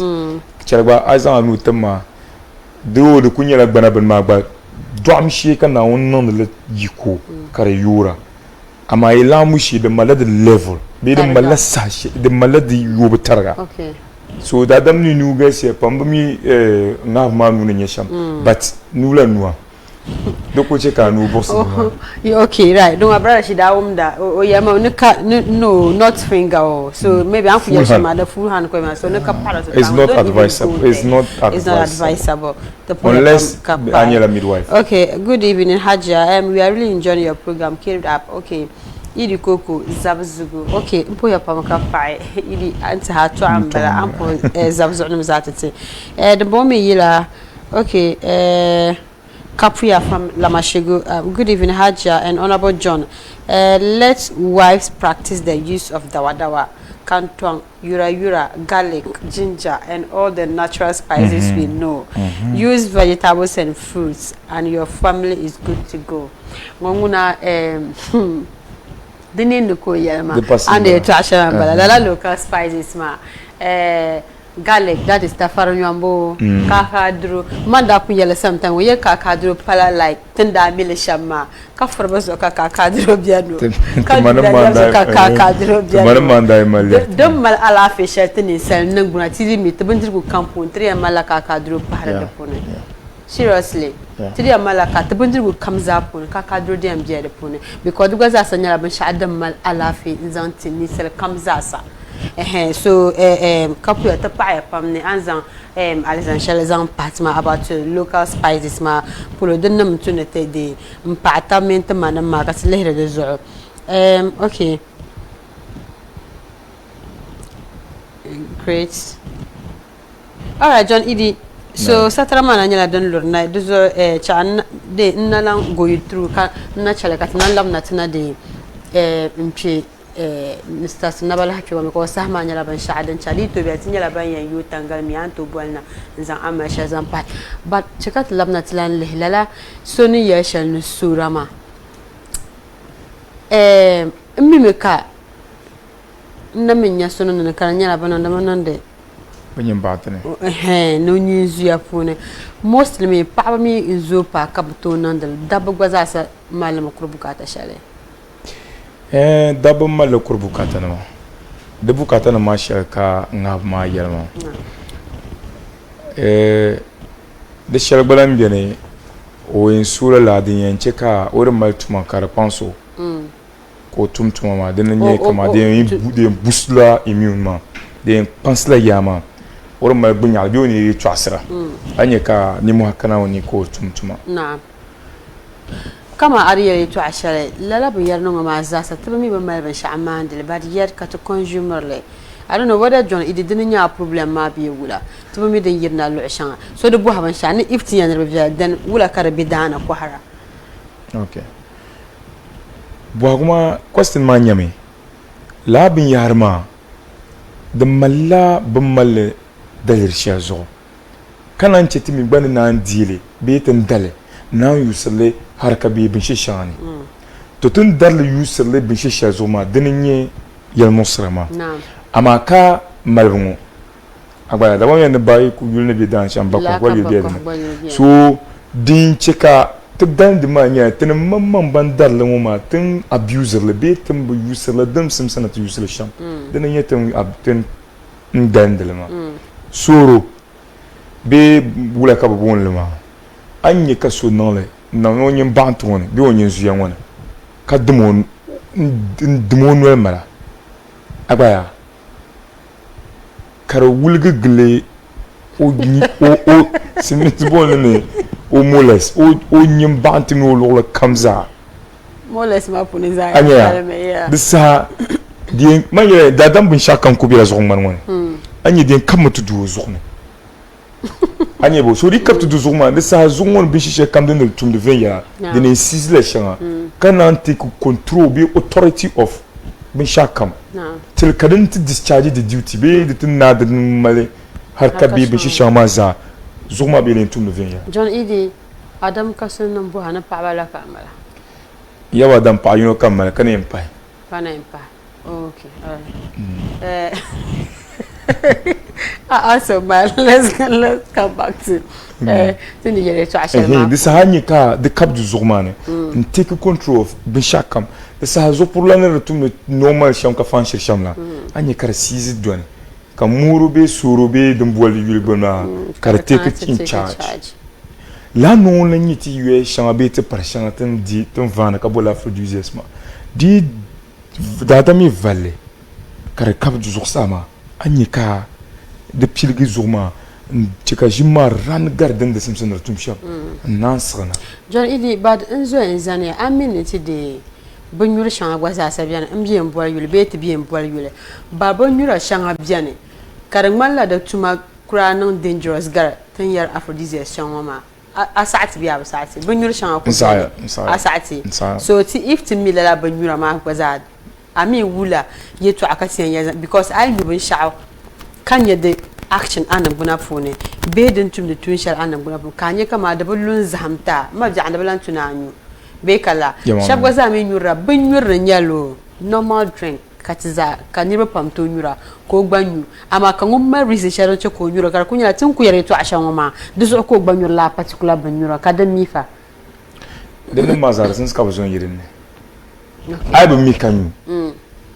Chelba azan nutama. Do de kunyala bana ban magba. Drum shi kan na wonnon le yiko kare yura. Ama ila mushi de malade level. Be de malade sashi de malade yob targa. Okay. So that them ni nu guys here pambami na ma nu ne nyesham but nu la nuwa. Doko cheka nu boss. Okay, right. Don't my brother she da da. Oh yeah, no not finger. So maybe I'm for your mother full hand kwema. So no kapara. It's not advisable. It's not advisable. Unless Daniela midwife. Okay, good evening Hajia. We are really enjoying your program. Keep it up. Okay. Idi koko zabzugu. Okay, mpo ya pamaka pai. Idi anti hatu ambala ampo zabzugu mzatete. The bomb yila. Okay, Kapuya from Lamashego. Good evening, Hajia and Honorable John. Let wives practice the use of dawadawa, kantong, yura, garlic, ginger, and all the natural spices we know. Use vegetables and fruits, and your family is good to go. Ngonguna the name ko yelma and the trash la local spices ma garlic, that is tafaranyambo kakadru manda pu yele sometimes we kakadru pala like tenda mile shama ka forbazo kakadru biano kakadru biano dum mal ala fe sheltini sel nanguna tiri mi tebundir ku kampon tri mala kakadru para de pone seriously tiri mala ka tebundir ku kamza pone kakadru de amje de pone because duga za sanya ban shadam mal ala fe zanti ni sel kamza sa so couple at the pie pam ne anzan alizan shelazan patma about local spices ma pulo denum tunete de mpatamment manam ma ka lehre de zo okay great. All right, John Idi. So satramana nyala don lorna de zo chan de nalan go through ka na chala ka nan lam natna de mpi Mr. Nabala Hakiwa because Sama Yalaban Shad and Chalito Yalaban you tangal me anto buena zan amasha zan pat. But chekat labnatlan lehilala soni yashan surama. Mimika Naminya sonon and Karanya Laban on the Monday. banyin batane no nyi zuya pune mostly me pa mi zo pa kabto nandal dab gwaza sa malam kurbukata shale dab mal kurbukata no da bukata na ma shaka ngab ma yalma da shalbalan bene o in sura ladin yance ka wurin maltuma kar panso ko tumtuma ma da nan kama da yin bude busla immune ma da yin pansla yama wurin mal bunya biyo ne twasra anye ka ni mu hakana woni ko tumtuma na'am kama ariya to ashare lala bu yarno ma zasa tumi ba mal ban sha'man dil bad yar ka to consumer le I don't know whether John it didn't have problem ma bi wula to mi den yirna lu shan so da bu haban shani ifti yan rabia dan wula kar bidana ko hara okay bu kuma question ma nyame labin yarma da malla bin malle dalir shazo kanan ce timi bani na dile betin dale na yusule harka bi bin shishani to tun dal yusule bin shishazo ma dininye yal musrama na'am ama ka malbungu agba da wani bai ku yulne bi dan shan bakwa wali bi so din chika tibdan di ma nya tin mamman ban dal ma tin abuser le be tin bu user le dum sim sanat user sham din nya tin abtin ndandel ma soro be bula ka bon le ma anye ka so non le na onye bantu woni bi onye zuya woni ka dumon le mala agba ya kara wulga gle o simiti bon ne o moles o nyim banti no lo kamza moles ma puni za ya bisa di manye da dan bin shakan ku bi la zon man woni anye den kamatu du zon anye bo so ri kaptu du zon man bisa zon won bi shishe kam den tum de veya de ne sizle shanga kana take control be authority of bin shakam till couldn't discharge the duty be the tin na the male har ka bi shi shama za zuma be len tum no venya John Idi Adam kasun nan bu hana pa bala kamala yawa dan pa yuno kamala kana yin pa pana yin pa okay also but let's come back to tin yere to ashema this hanyi ka the cap du zuma ne take control of bin shakam sa zo pour la ne retum normal sham ka fan sham la anye kar sizi don ka muru be suru be dum bol yul bona kar take in charge la non la nyiti yue sham be te par sham tan di tan vana ka bola produisers ma di data mi valle kar kap du zur sama anye ka de pilgi zurma tika jima ran garden de simson retum sham nan srana John Idi bad enzo enzania aminiti de banyur shanga gwaza sabiana mbien boal yule beti bien boal yule ba banyura shanga biane karangman la da tuma kura non dangerous gar tan yar aphrodisiac shanga ma asati biya asati banyur shanga ko asati so ti if ti mi la banyura ma gwaza ami wula yetu akasiyan ya because I know bin shaw kan yade action anam guna fone bedin tum de tun shar anam guna kanye kama da bulun zahamta ma ja'ala balan tunanyu bekala shabwa za mi nyura bin nyura nyalo normal drink katiza kaniro pamto nyura ko gbanyu ama kan umma reason sharo che ko nyura kar kunya tin ku yare to ashan ma duso ko gbanyu la particular ban nyura kada mifa den mazar sin ska bazon yirin ne ai bu mi kanyu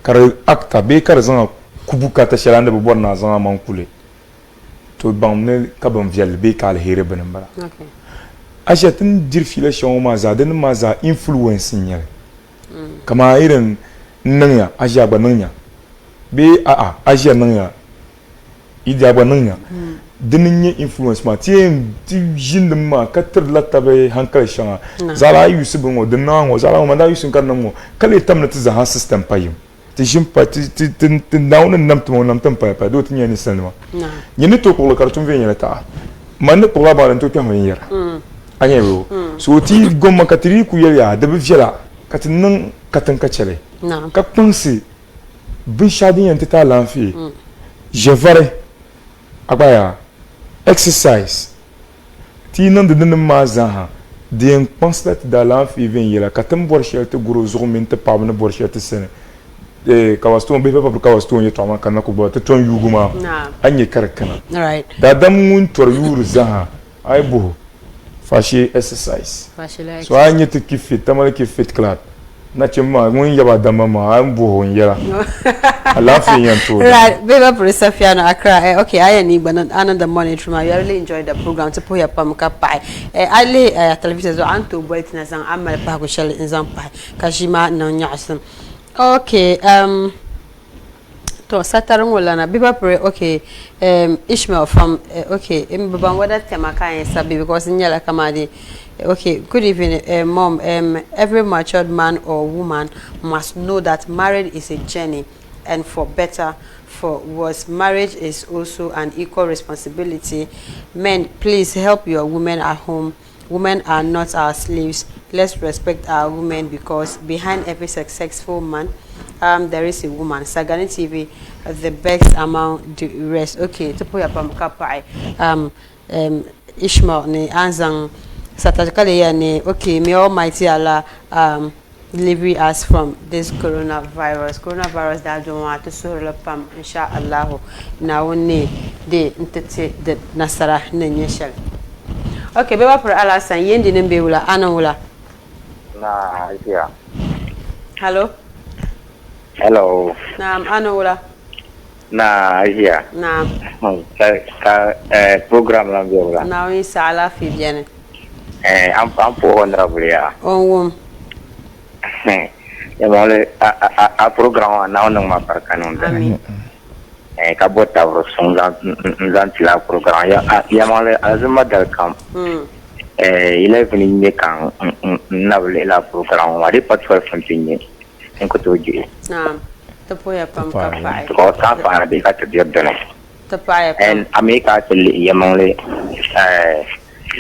kar akta be kar zan kubuka ta shalanda bu borna zan man kule to bamne kabam vial be kal here banan bara okay ashatin dirfila shawon maza dan maza influence nyar kama irin nan ya aja ba nan ya be aja nan ya ida ba nan ya dinin yin influence ma tin jin din ma katar latabe hankal shanga zala yusu bin o dinna o zala ma da yusun kan nan mo kale tamna ta za system payim ti jin pa ti down nam to nam tam pa do tin yani sanwa ni to ko kartun venya ta man ko ba ba to pya yara anyero so ti gomma katiri ku ya da bi fiala katin katan kacele ka pensi bin shadin yanta ta lanfi je vare abaya exercise ti nan da nan ma zaha den pensat da lanfi vin yela katam bor shel te guru zo min te pabna bor shel te sene kawaston be papa kawaston ye toma kana ko ba ton yuguma anye karakana right da dam mun tor yuru zaha ay bo fashi exercise so anye to kifit tamal kifit klat na chema mun yaba dama ma an bo hon yara alafi yan to right beba Safiano Accra okay I need but another morning from I really enjoyed the program to put your pamka pai ali television zo anto bolt na zan amal pa ko shell in zan pai kashima na nyasam okay to satarin wala na beba okay Ishmael from okay mbaba wada tema kan sabi because nyala kamadi. Okay, good evening, Mom. Every matured man or woman must know that marriage is a journey, and for better, for worse, marriage is also an equal responsibility. Men, please help your women at home. Women are not our slaves. Let's respect our women because behind every successful man, there is a woman. Sagani TV, the best among the rest. Okay, to put your pamkapai. Ishmael ne anzang. Satakale yani okay may Almighty Allah deliver us from this coronavirus that don't want to surla pam inshallah na woni de ntete de nasara na nyeshal okay beba for Allah san yendi nembe wula anawula na here hello naam anawula na here naam ka program la wula na wi sala fi bien I'm honorable ya. Oh, ya mole a program na ono ma parkanu ndani. Kabota rosonga nzanti la program ya mole azuma dal kam. Ile vini ne kan na wele la program wa ri patwa fontinye. Enko toji. Naam. Tapo ya pam kapai. Ko ta pa na be ka te done. Tapaya pam. En America te ya mole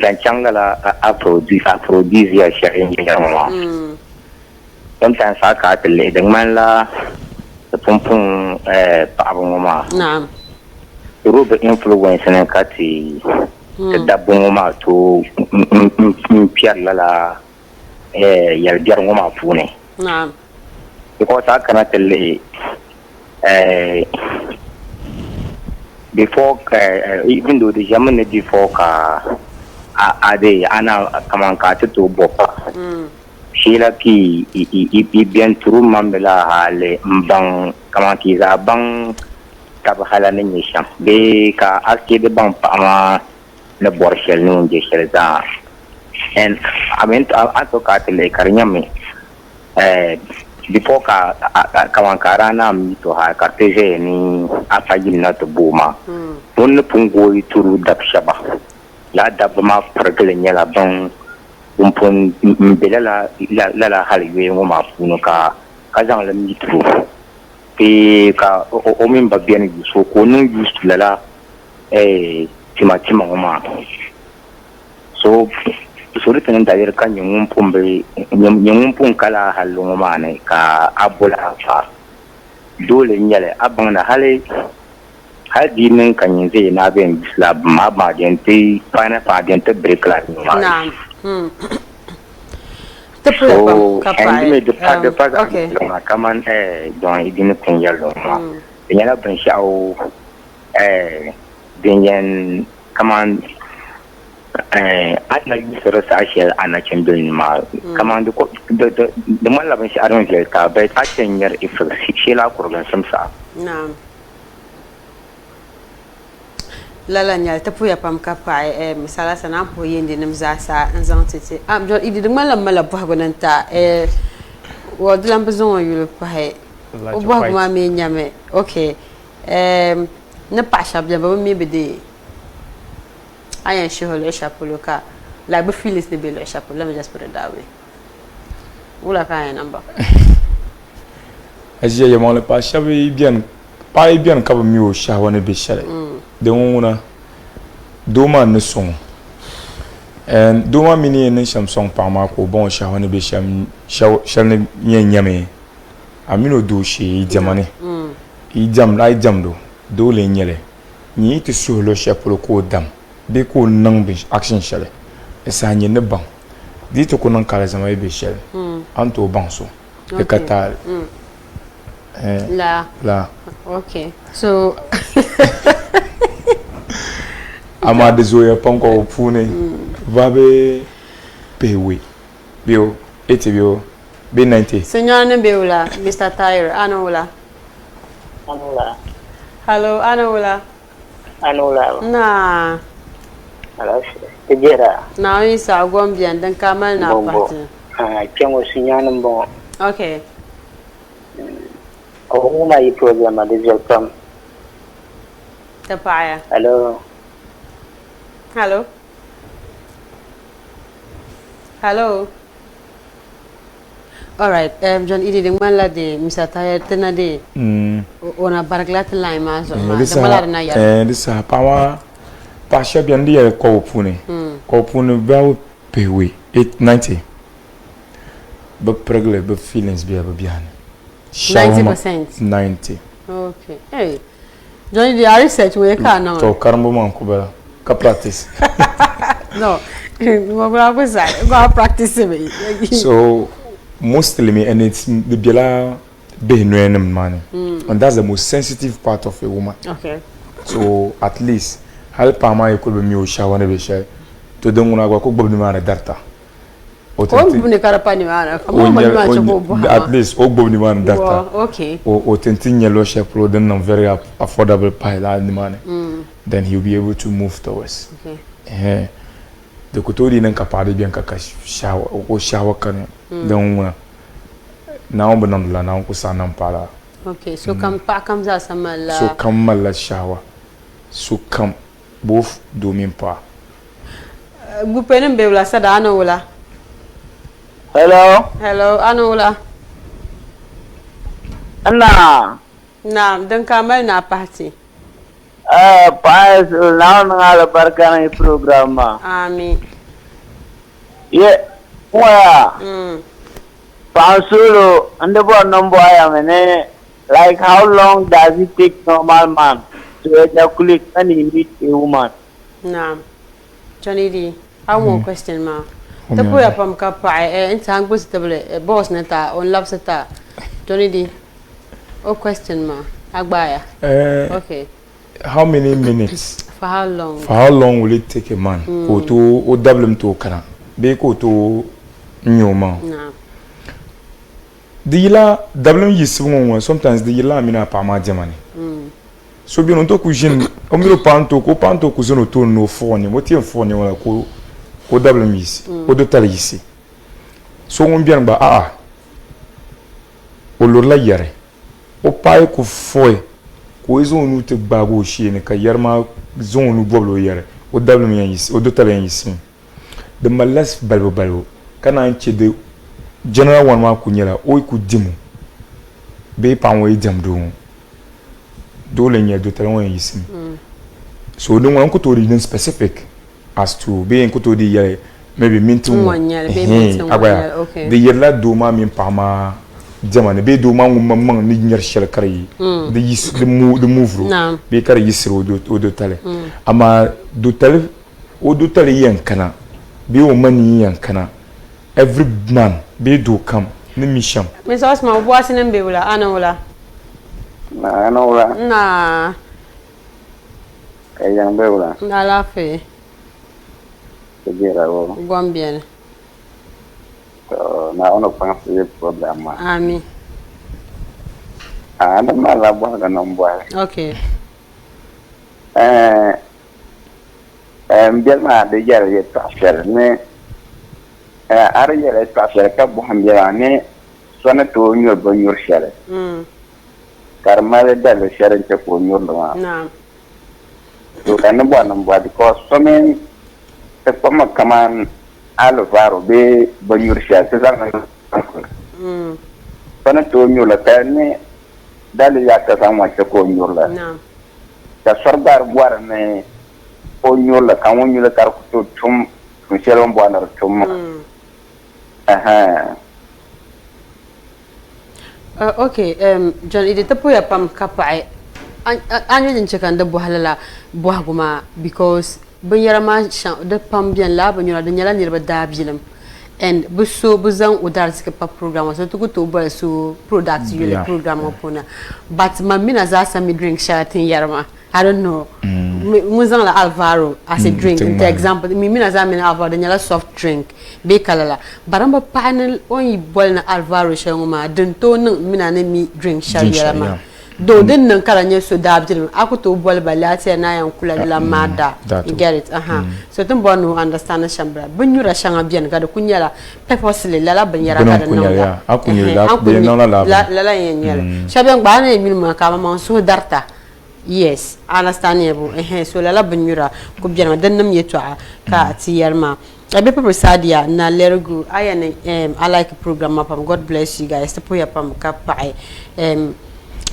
dan changala produce ya sharing ya mama sometimes aka tele dan man la pumpun pa mama na'am robe influence ne kati da mama to piar la ya biar mama fune na'am because aka na tele before even though the German before ka ade ana kaman ka to bopa shila ki i bien turu mambela hale mbang kaman ki za bang ka hala ne nyisham be ka aske de bang pa ma ne borshel no je shelza and ament ato ka tele karnyame before ka kaman karana mi to ha ka teje ni afajil na to buma don pungo turu dapshaba la dabma pargalenya la bon umpon mbela la haliwe ngoma funo ka kazang la mitru pe ka o memba bien so ko no just la tima ngoma so reten da yer kan nyum pombe nyum pon kala halu ngoma ne ka abola fa dole nyale abang na hale hadi men kan zai na ben slab ma ba dente pana pa dente break la na'am so and me de pa okay kaman don idin kun yalo ma yana ban sha'o den kaman ana yi sura sashiyar ana cin ma kaman da mallaban shi aron ka bai ta canyar ifir shi la kurgan samsa na'am lala nyal tapu ya pam kapa misala sana po yende nimza sa nzang tete jo idi de mala mala ba gonanta wo dilam bezon yulu pa he o ba ma me nyame okay ne pa shabya ba mi bede ayan shiholo shapolo ka la ba feelings de belo shapolo let me just put it that way ula ka yan namba ajiya ya mole pa shabe bien ka ba mi o shawone be shale de wona doma ne son and doma mini ne sham song pa ma ko bon shawone be sham shawne nyame amino do shi jamane I jam do le nyele ni ti solo shapolo ko dam be ko nang be action shale esa nye ne ban di to ko nan kala zama be shale anto ban so e kata La. Okay. So ama dezoya panko pune vabe pewe bio etibio B90 Senyor Nebeula Mr. Tyre Anola Hello Anola na Tejera na isa gwambian dan kamal na party kengo sinyan bon okay uma yi program de welcome tapaya hello all right John Idi de mala de Mr. Tyre tena de ona baraglat line ma so ma de mala na ya disa pawa pa shabian de ko pune ba pewe 890 ba pregle ba feelings be biane 90%. 90. Okay. Hey. Johnny, the research we can now. So, Karambo man kubela. Ka practice. No. Go practice me. So, mostly me and it's the biela behind money. And that's the most sensitive part of a woman. Okay. So, at least help ama you could be me shower ne be share. To dem una go ko gbobni ma darta. At least ogbobni man data. Okay. O tentin yellow shape pro then very affordable pile and money. Then he'll be able to move towards. Okay. The kotori nan kapade bien kaka shower kan then now benam la now ko sanam pala. Okay, so come za samala. So come la shower. So come both domin pa. Gupenem be wala sada ano wala. Hello, Anola. Anna. Naam, dan kamal na party. Pas now ngala barkana program. Amin. Pansulu, underbo number I am like how long does it take normal man to ejaculate when he meet a woman? Naam. Johnny D, I want question ma. Tapo ya pam kapa inta hang positive boss neta on love seta Johnny D. O question ma agbaya. Okay. How many minutes? For how long? For how long will it take a man? Ko to o double to kana. Be ko to nyoma. Na. The yila double yisimu sometimes the yila mina pa ma jamani. So bi no to ku jin o mi panto ku zono to no phone mo tie phone wala ko double yisi o do tala yisi. So on bien ba o lor la yare. O pai ku foi ko zonu te bago shi ne ka yarma zonu boblo yare o double mi yisi o do tala yisi. The malas balbo kana nche de general one ma kunyela o ku dimu be pa won jam do le nya do tala won yisi. So no one ko to read specific as to being ko to di yare maybe mintu okay. The yella do ma min pa ma jamane be do ma ngum ni nyer shel kare the yis the move be kare yisro o do tale ama do tale o do tale yan kana be o mani yan kana every man be do come ni mission me so asma bo asinen be wala anola na yang be wala na la fe Tejera wo Gwambien. So na ono pang problem ma. Ami. Ana mala bo ga nombo. Okay. Mbel ma de yare ye transfer ne are yare transfer ka bo hambira ne sona to nyor bo nyor shere. Karma de dal shere che ko nyor no. Na. So kana bo nombo because so men como kaman alvaro be banyursha tazanga pana to nyula tane dali yakta samwa ko nyula na ta sorbar boar ne o nyula kan nyula tar ko tum selon boanar tum okay John ide tapo ya pam kapai anyo din chekan da bohalala bohaguma because banyara ma de pam bien la banyara de nyala nirba dabilam and buso buzang udar skipa program so to go to boy so product you the program upon but mamina zasa me drink shatin yarma I don't know muzang la Alvaro as a drink the example mina za me Alvaro nyala soft drink be kalala baramba panel on bol na Alvaro shanguma dento mina ne mi drink yarma do den nan karanya so dabjin akuto bol balati na yan kula la mada you get it so tum bonu understand shambra bunyura shanga bien ga kunyala purposely la banyara ga nan la yenyala shaben bana mi ma ka ma so darta yes understandable so la banyura ko bien dan nam yeto ka tiyarma abe people sadia na lergu ayane I like a program up. God bless you guys to put up ka pai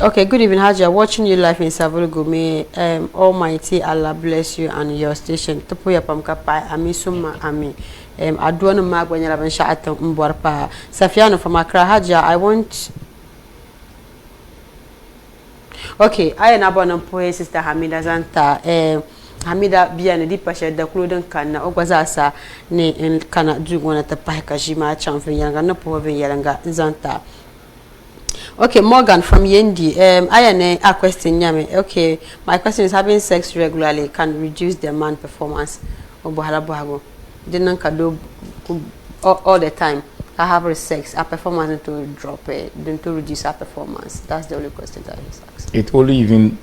okay, good evening, Haja. Watching you live in Savulgo. May Almighty Allah bless you and your station. Tapuya pamka pa ami summa ami. Adwana magwanya laban sha'atan mborpa. Safiano from Accra, Haja. I want. Okay, I am abona poe sister Hamida Zanta. Hamida biane di pasha da kludin kana ogwazasa ne kana jugwana ta pahka jima chamfin yanga na poe yanga Zanta. Okay, Morgan from Yendi. I have a question. Okay, my question is: having sex regularly can reduce the man performance. Didn't do all the time. I have sex, our performance to drop it, then to reduce our performance. That's the only question that is asked. It only even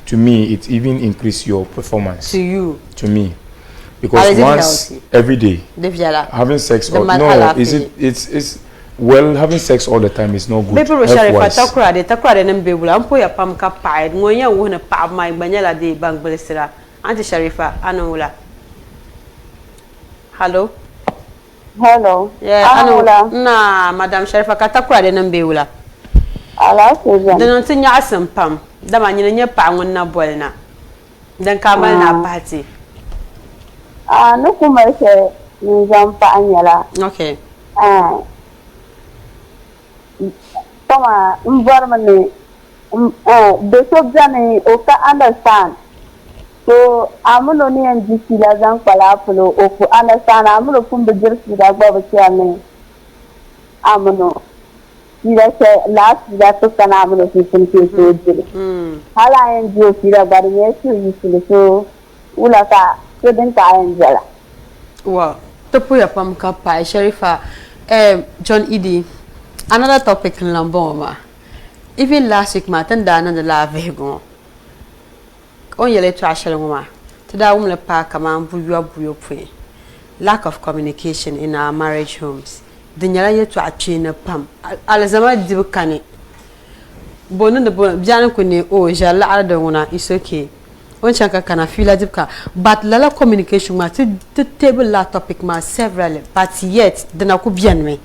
to me, it even increase your performance. To you. To me, because once every day having sex. Or, no, is it? It's. Well, having sex all the time is no good. People Sharifa takrade nembebula ampo ya pam ka paid ngonya wo na pa mai banyala de bang belesira anti Sharifa anula. Hello. Yeah, anula. Na Madam Sharifa ka takrade nembebula. Ala sejan. Dan ntinya asem pam. Da manyina nya pa ngon na bolna. Dan kamal na party. No kuma se nzampa anyala. Okay. Toma environment the subject oka understand so amuno ni njisi la zan kwala pulo oku understand amuno kumbe jirsi da gba kiame amuno ila se last da to kana amuno sin ke so jiri hala en jo fira bari yesu yisile so ula ka so den ka enjala wow to puya pam ka pa Sharifa John Edie. Another topic in Lamboma. Even last week, Martin Dana the La Vego. On your literature, woman. To that woman, park a man, buyo pray. Lack of communication in our marriage homes. The Nyala to a chain of pump. Alazama Dibukani. Bono the Bianacune, oh, Jala Adona is okay. One chanka can feel a dipka. But Lala communication, the table la topic, ma several, but yet, the Nakubian me.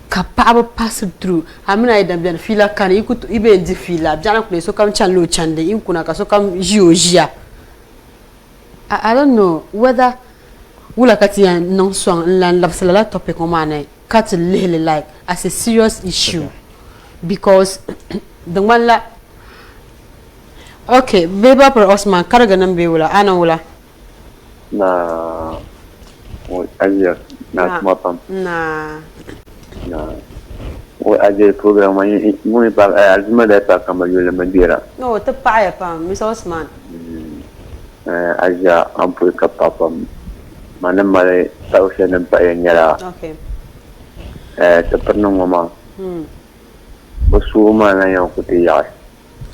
Capable pass through. I mean, I don't feel like can you could even defeat up. Jana play so come chanlo chande, you kunaka so come Georgia. I don't know whether Wulakati non song land love a topic on my cut really like as a serious issue because the one la okay, Beba per Osman, Karaganam Beula, Anawula. Nah, Asia, not Mopam. Nah. No, I program muy para alma de para cambio la mandira. No, te paia pam, Miss Osman. Aja ampul kapapam. Mana mare tahu saya nampak yang nyala. Okay. Te pernah mama. Bersuma lah yang kutias.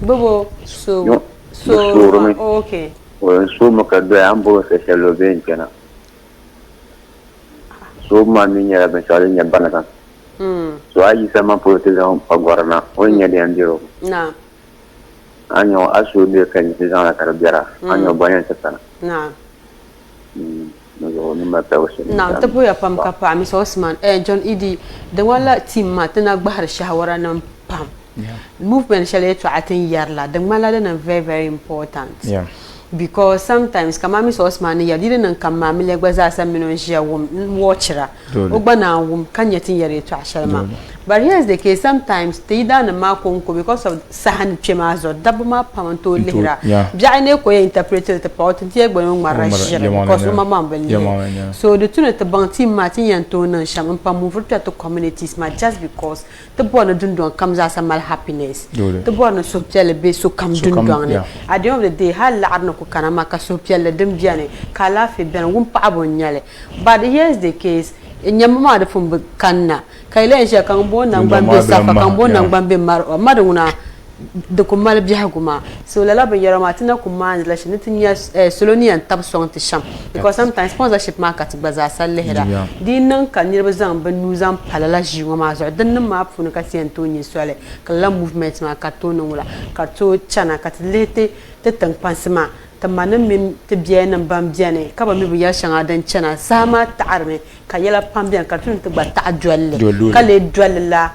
Bobo, so okay. Bersuma kedua ampul saya lebih kena. Suma ni nyala mencari nyampan kan. So I use sama protection pagwarna onya di anjiro na anyo asu de kan sezana karabera anyo banyak sana na no ma tawse na tapo ya pam kapa Miss Osman John Edie the wala team ma tana gbahar shawara nan pam movement shall to atin yarla the mala na very very important because sometimes kama Miss Osman ya didn't kama mile gbaza sa minonjia wom watchera ogba na wom kanyetin yare to ashalma But here's the case, sometimes they don't know because of Sahan Chemazo, double map to Lira. Jane ko interpreted the part and Diego because Mamma. So the two at the Banti Martin and Tona Shaman move to communities just because the born dundon comes as a mal happiness. The born so jelly so come dundon. At the end of the day, how Ladno Kanamaka so piella dem Jane, Kalafi Ben Wumpabo Nyale. But here's the case. Nyamama de fumbu kanna kaile je kan bo nan bambe safa kan bo nan bambe maduna de kumal bihaguma so la be yarama tina kuma la shinitin solonian tab song to sham because sometimes sponsorship market baza sallehra dinan kan nirba zan ban nuzan palala jiwa ma so dan ma funu ka siento ni sole kala movement ma ka to nula ka to chana ka lete te tang pansema tamana min te bien bam biane ka ba mi bu ya shanga dan chana sama ta'arme ka yala pambian ka tun te ba ta dwalle ka le dwalle la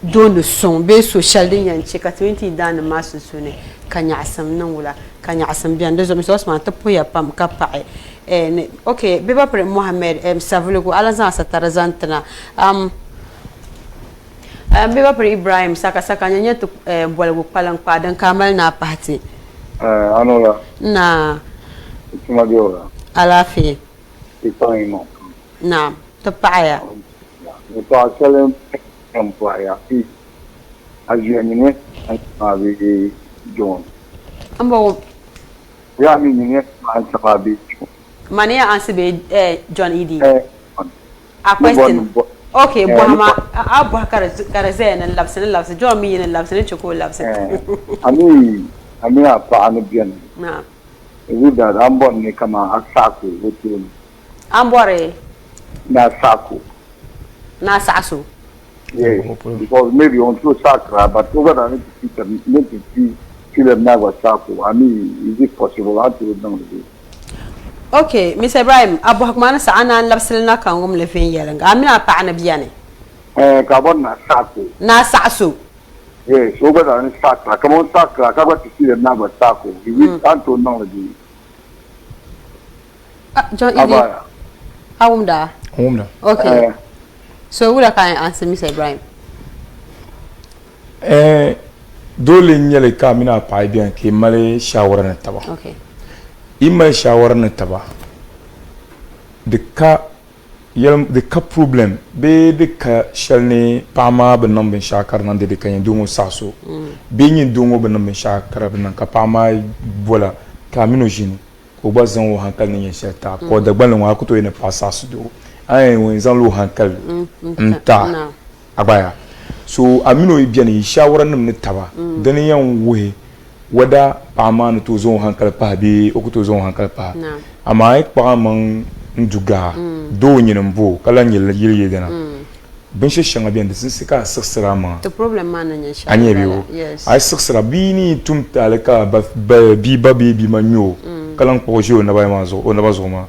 don son be social din yan che ka 20 dan masu sune ka nya asam nan wula ka nya asam bian de zo mi so ma ta puya pam ka pa okay be ba pre Mohammed savulugo ala za sa tarazantana be ba pre Ibrahim saka nya to bolgo palang padan kamal na pati Anola. Na. Cuma dia orang. Alafi. Kita ini. Na. Tepaya. Itu asalnya employer. Ajuan ini abi John. Ambo. Ya ini abi. Mana ya ansibe John Edi. A question. Okay, Buhama abu karaze na labse John mi na labse choko labse. Ami apa anu bian. Na. Itu dah ambon ni kama asaku betul. Ambore. Na saku. Na sasu. Yeah, because maybe on to sakra, but over the need to see film na saku. I mean, is it possible? How to do it? Okay, Mr. Ibrahim, Abu Hakman sa anan labselna kan gum lefin yalang. Amina apa anu biane. Kabon na saku. Na sasu. Yes, over the sakra. Come on, sakra. Kaga to see them na saku. We can't do it. John Edi. Awumda. Okay. So who can answer Mr. Ibrahim? Dole nyele ka mina pa bien ke male shawara na taba. Okay. Ima shawara na taba. De ka problem be de ka shalne pama benam ben shakar nan de ka ndungo saso. Be nyi ndungo benam ben shakar benam ka pama bola ka mino jini. Ko bazan wo hankal ni yeshata ko da gbalon wa kuto ene pasasu do. Ay won zan lo hankal nta abaya so amino ibiane shawara nam ne taba dan yan we wada pama no to zo hankal pa bi okuto zo hankal pa ama ai pa man nduga do nyinem bo kala nyel yele dana bin shanga bien de sika saksara ma the problem man nya sha anye biwo ai saksara bi ni tumta alaka bi babi manyo kala ko jo na ba ma zo ona ba zo ma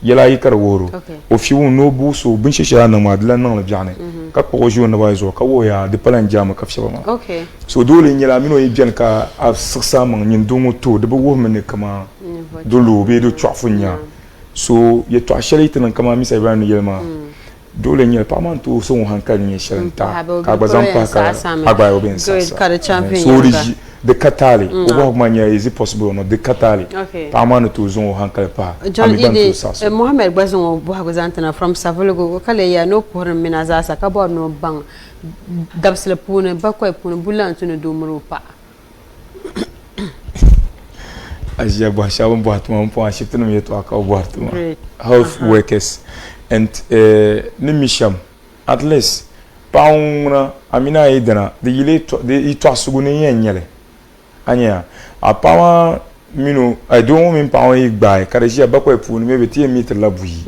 yela yikar woro o fiwu no buso bin shisha na madlan nan la biane ka ko jo na bayo ka wo ya de plan jama ka fiwa ma okay so dole nyela mino yibian ka a saksa man nyin dungu to de bo men kama dolo be do twafunya so ye to ashalite nan kama misa ibanu yelma dole nyel pa man to so hankal ni shalanta ka bazan pa ka agba oben sa so de katali obo manya is it possible no de katali pa man to zo hankal pa John Edi Mohammed bazon bo hagozantana from Savulugo kale ya no por minaza sa ka bo no bang dabsle pune ba ko pune bulan tunu do murupa Asia bo shabon bo hatuma po ashiptunu me to aka bo hatuma health workers and ni misham at least pauna amina idana de yile to de ito asugune yenyele anya apawa minu I don't mean pawa igba kareji abakwa epunu me betie meter labuyi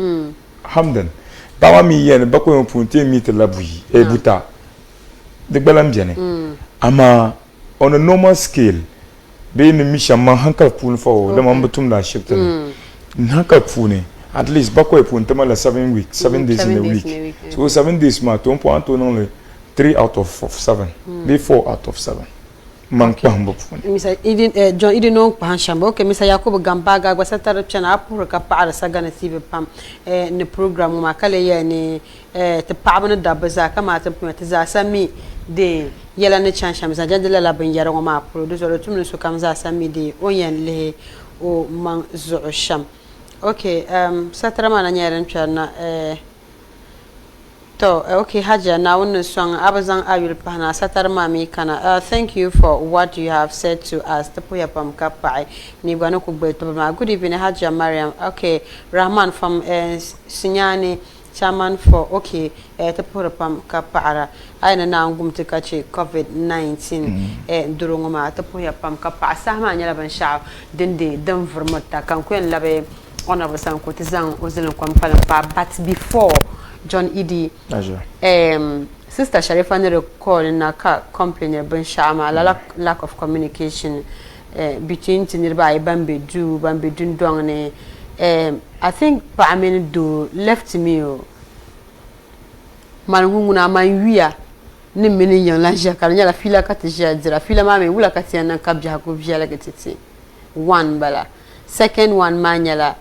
hamdan pawa mi yen bakwa epunu tie meter labuyi ebuta de gbalam jene ama on a normal scale be ni misham hankal punu fo de mambutum da shiften hankal punu at least bakwa epunu tamala 7 weeks 7 days in a week so 7 days ma to point to no 3 out of 7 be 4 out of 7 man pambo puni misa idin John idin non pa shamba okay misa Yakubu Gambaga gwa satar chana apur ka para sagana TV pam ne program ma kale ya ne te pabana da baza kama ta za sami de yela ne chan sham za jadala la ban yara ma producer lo tumne so kam za sami de oyen le o man zu sham okay satara mana nyaran chana okay, Haja, now on the song Abazang Ayul Pana Satar Mami Kana. Thank you for what you have said to us. Tapuya Pam Kapai, Nibano Kubetoma. Good evening, Haja Mariam. Okay, Rahman from Sinyani, Chairman for okay, Tapura Pam Kapara. I know Gum to catch COVID-19 Durungoma, Tapuya Pam Kapa, Sama Yalaban Shao, Dindi, Dumvermota, Kanquin Labe, Honorable San Kotizan, Uzilan Kwampala, but before. John Edie Sister Sharifa ne recall na ka complain ben shama lack of communication between tinirba bambe dun dong ne I think pa amen do left me o man nguna man wiya ne meni yan la jakar nya la fila ka tija dira fila ma me wula ka tiana ka bia ko bia la getiti one bala second one manyala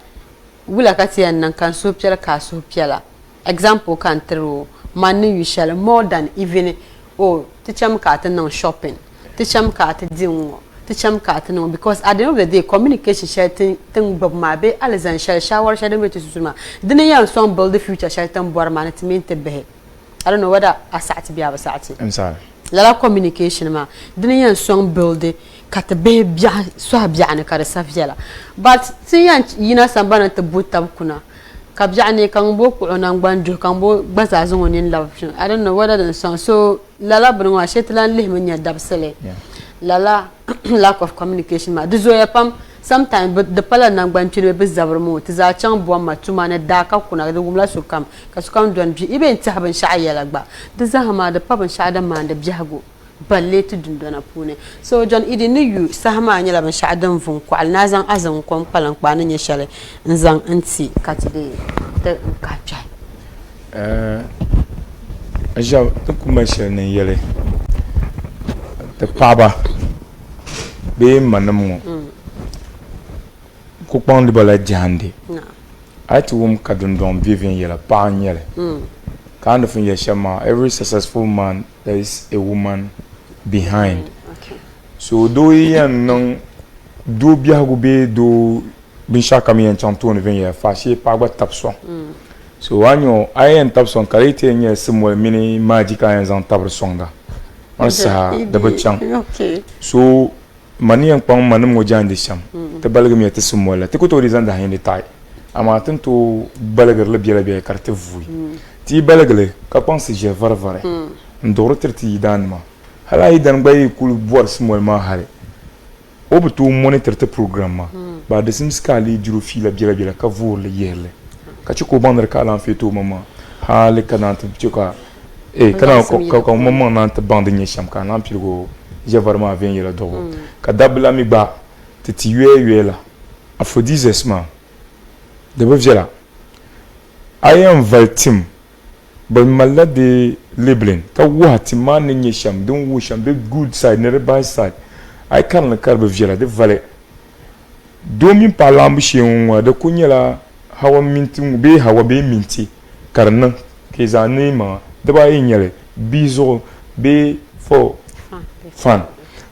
wula ka tiana kan so piala ka so piala example can through money you shall more than even teacham card no shopping teacham card dinwo teacham card no because at the end of the day communication share thing bob mabe alazan share shower share dem to suma dine yan son build the future share tan bor man it mean te be I don't know whether asati bi abasati I'm sorry la communication ma dine yan son build kata be bia so bia ne kare safiela but tin yan yina sambana te butam kuna kabjani kambo ko nangbanjo kambo bazazo wonin love I don't know whether the song so lala bunwa shetlan lehmenya dabsele lala lack of communication ma dizo ya pam sometimes but the pala nangbancho be zabrmo tiza chan bo ma tuma ne daka kuna de gumla sukam kasukam don bi ibe ntaban sha'aya lagba diza hama da paban sha'ada ma da bihago balle tu dundona pune so John idin you sahama nyala ban sha'adan fun ko alnazan azan kon palan kwanan ya shale nzan anti katide da kachai aja to kuma shane yele ta paba be manam ko pande bala jande ati wum kadundon vivin yela pa nyele kind of in shama every successful man there is a woman behind. Okay. So do yan non do biago be do bin shaka mi en chanton ven fa she pa gba tapson. So wanyo ayen tapson kalite nye simol mini magic ayen zan tapson da. On sa da bachang. Okay. So mani en pang manam mo jande sham. Te balga mi te simol te ko to rizan da hin detail. Ama tanto balgar le biela carte vui. Ti balagle ka pense je varvare. Ndoro terti dan ma. Hala idan bay kul bor small ma hare obutu monitor te programme ba de sim skali juro fila biela ka vol yerle ka ci ko bandar ka lan feto mama hale kanant ka kana ko mama nan te bande ni sham ka nan pilgo je vraiment vient yela dogo ka dabla mi ba te ti la afrodisesma de bevjela I am valtim but malade labeling ka wati man ni sham don wo sham the good side ne bad side I can na karbe vjela de vale domin palambu shewon da kunyala hawa minti be hawa be minti karnan ke zane ma da ba yin yale bizo be for fun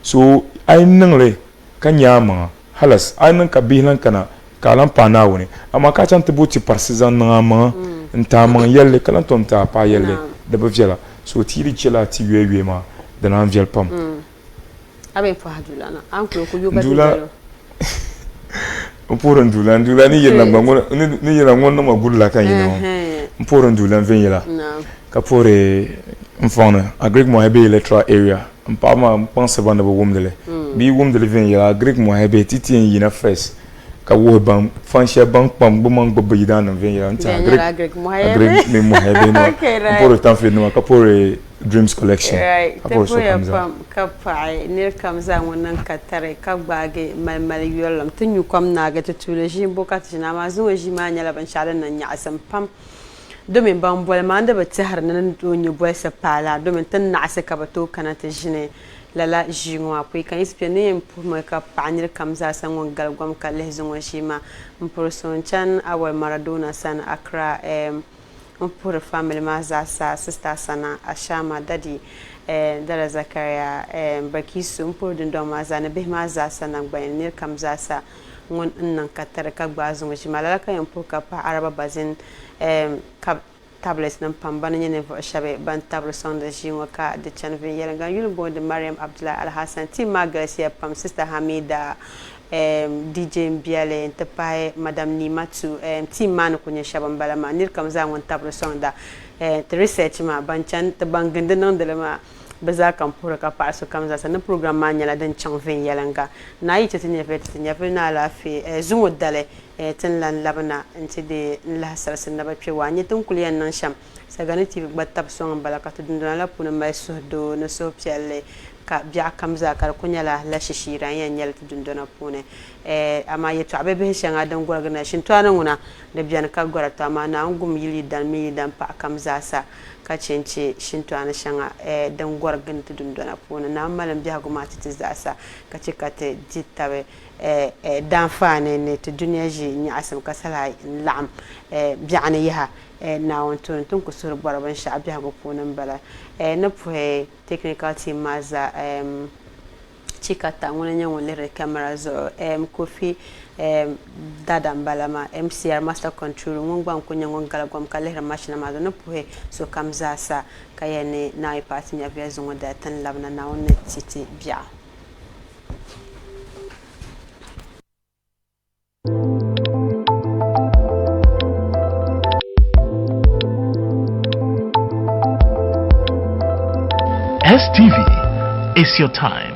so I nan le kanyama halas I nan ka bilan kana kalan pana woni amma ka chan buti partisan na ma nta man yelle kalan ton ta pa yelle da ba vjela so tiri chela ti wewe ma da nan vjel pam abe fa hadula na an ko yoga dula mporo ndula ni yena bango ni yena ngona magulla kan yino mporo ndula venyela ka pore mfona agreg mo hebe electoral area mpa ma pense banda bo wumdele bi wumdele venyela agreg mo hebe titien yina first ka wo ban fansha ban pam bo man gbo yidan venyela nta agreg mo hebe no mporo tanfe no ka pore dreams collection apo pam ka pai ne kam za wannan ka tare ka gbage malmal yolam tunyu kam na ga tutule shi boka tina ma zuwa shi ma nyala ban sharan nan ya asam pam domin ban bol ma da ba har nan to nyu bol sa pala domin tan na asa ka ba to kana ta jine lala ʒiŋo apoyi kan ispia ni yen puhima ka paɣanir kam zaasa ŋun galgom ka lihi ŋo ʒima mpurso n chan awal Maradona san Accra mpuri family ma zaasa sister sana Ashama dadi dara Zakaria Bakisu mpuri dundon ma zani bihi ma zaasa nan gbayin nir kam zaasa ŋun nan ka tari ka gbaai ŋo ʒima lala ka yen puhi ka paɣa araba bazin tablets nan pamba ni nyene shabe ban tablet sound jingo ka de chan vin yelenga yulu bonde Mariam Abdullah Al Hassan team Magalsia pam sister Hamida DJ Mbiale ntapae madam Nimatu team man ko nya shaban balama nir kam za ngon tablet sound da te research ma ban chan te bangende non de ma baza kan pura ka pa so kam za sa na program ma nya la den chan vin yelenga na yi tete nya fe na la fi zungo dale tin lan labna nti de la sarsin na ba pe wa ni tun kuliyan nan sham sagani tv gbatab song balaka to dundana la puna mai so do no so pialle ka biya kamza kar kunyala la shishira yan yal to dundana pune ama yeto abebe shanga dan gorgana shin to anuna da biyan ka gorata ma na ngum yili dan mi dan pa kamza sa ka cence shin to ana shanga dan gorgana to dundana pune na malam biya go matiti zasa ka cikate jittabe danfane ne to duniya ji ni asam kasala lam bi'ani yaha na wonton tun ku sur barban sha biya go punan bala na puhe technical team maza chikata ngone nyango le camera zo kofi dadam balama MCR master control ngongba ko nyango galagom kale machine maza na puhe so kamza sa kayene na ipati nya via zo da tan labna na wonne titi biya STV is your time.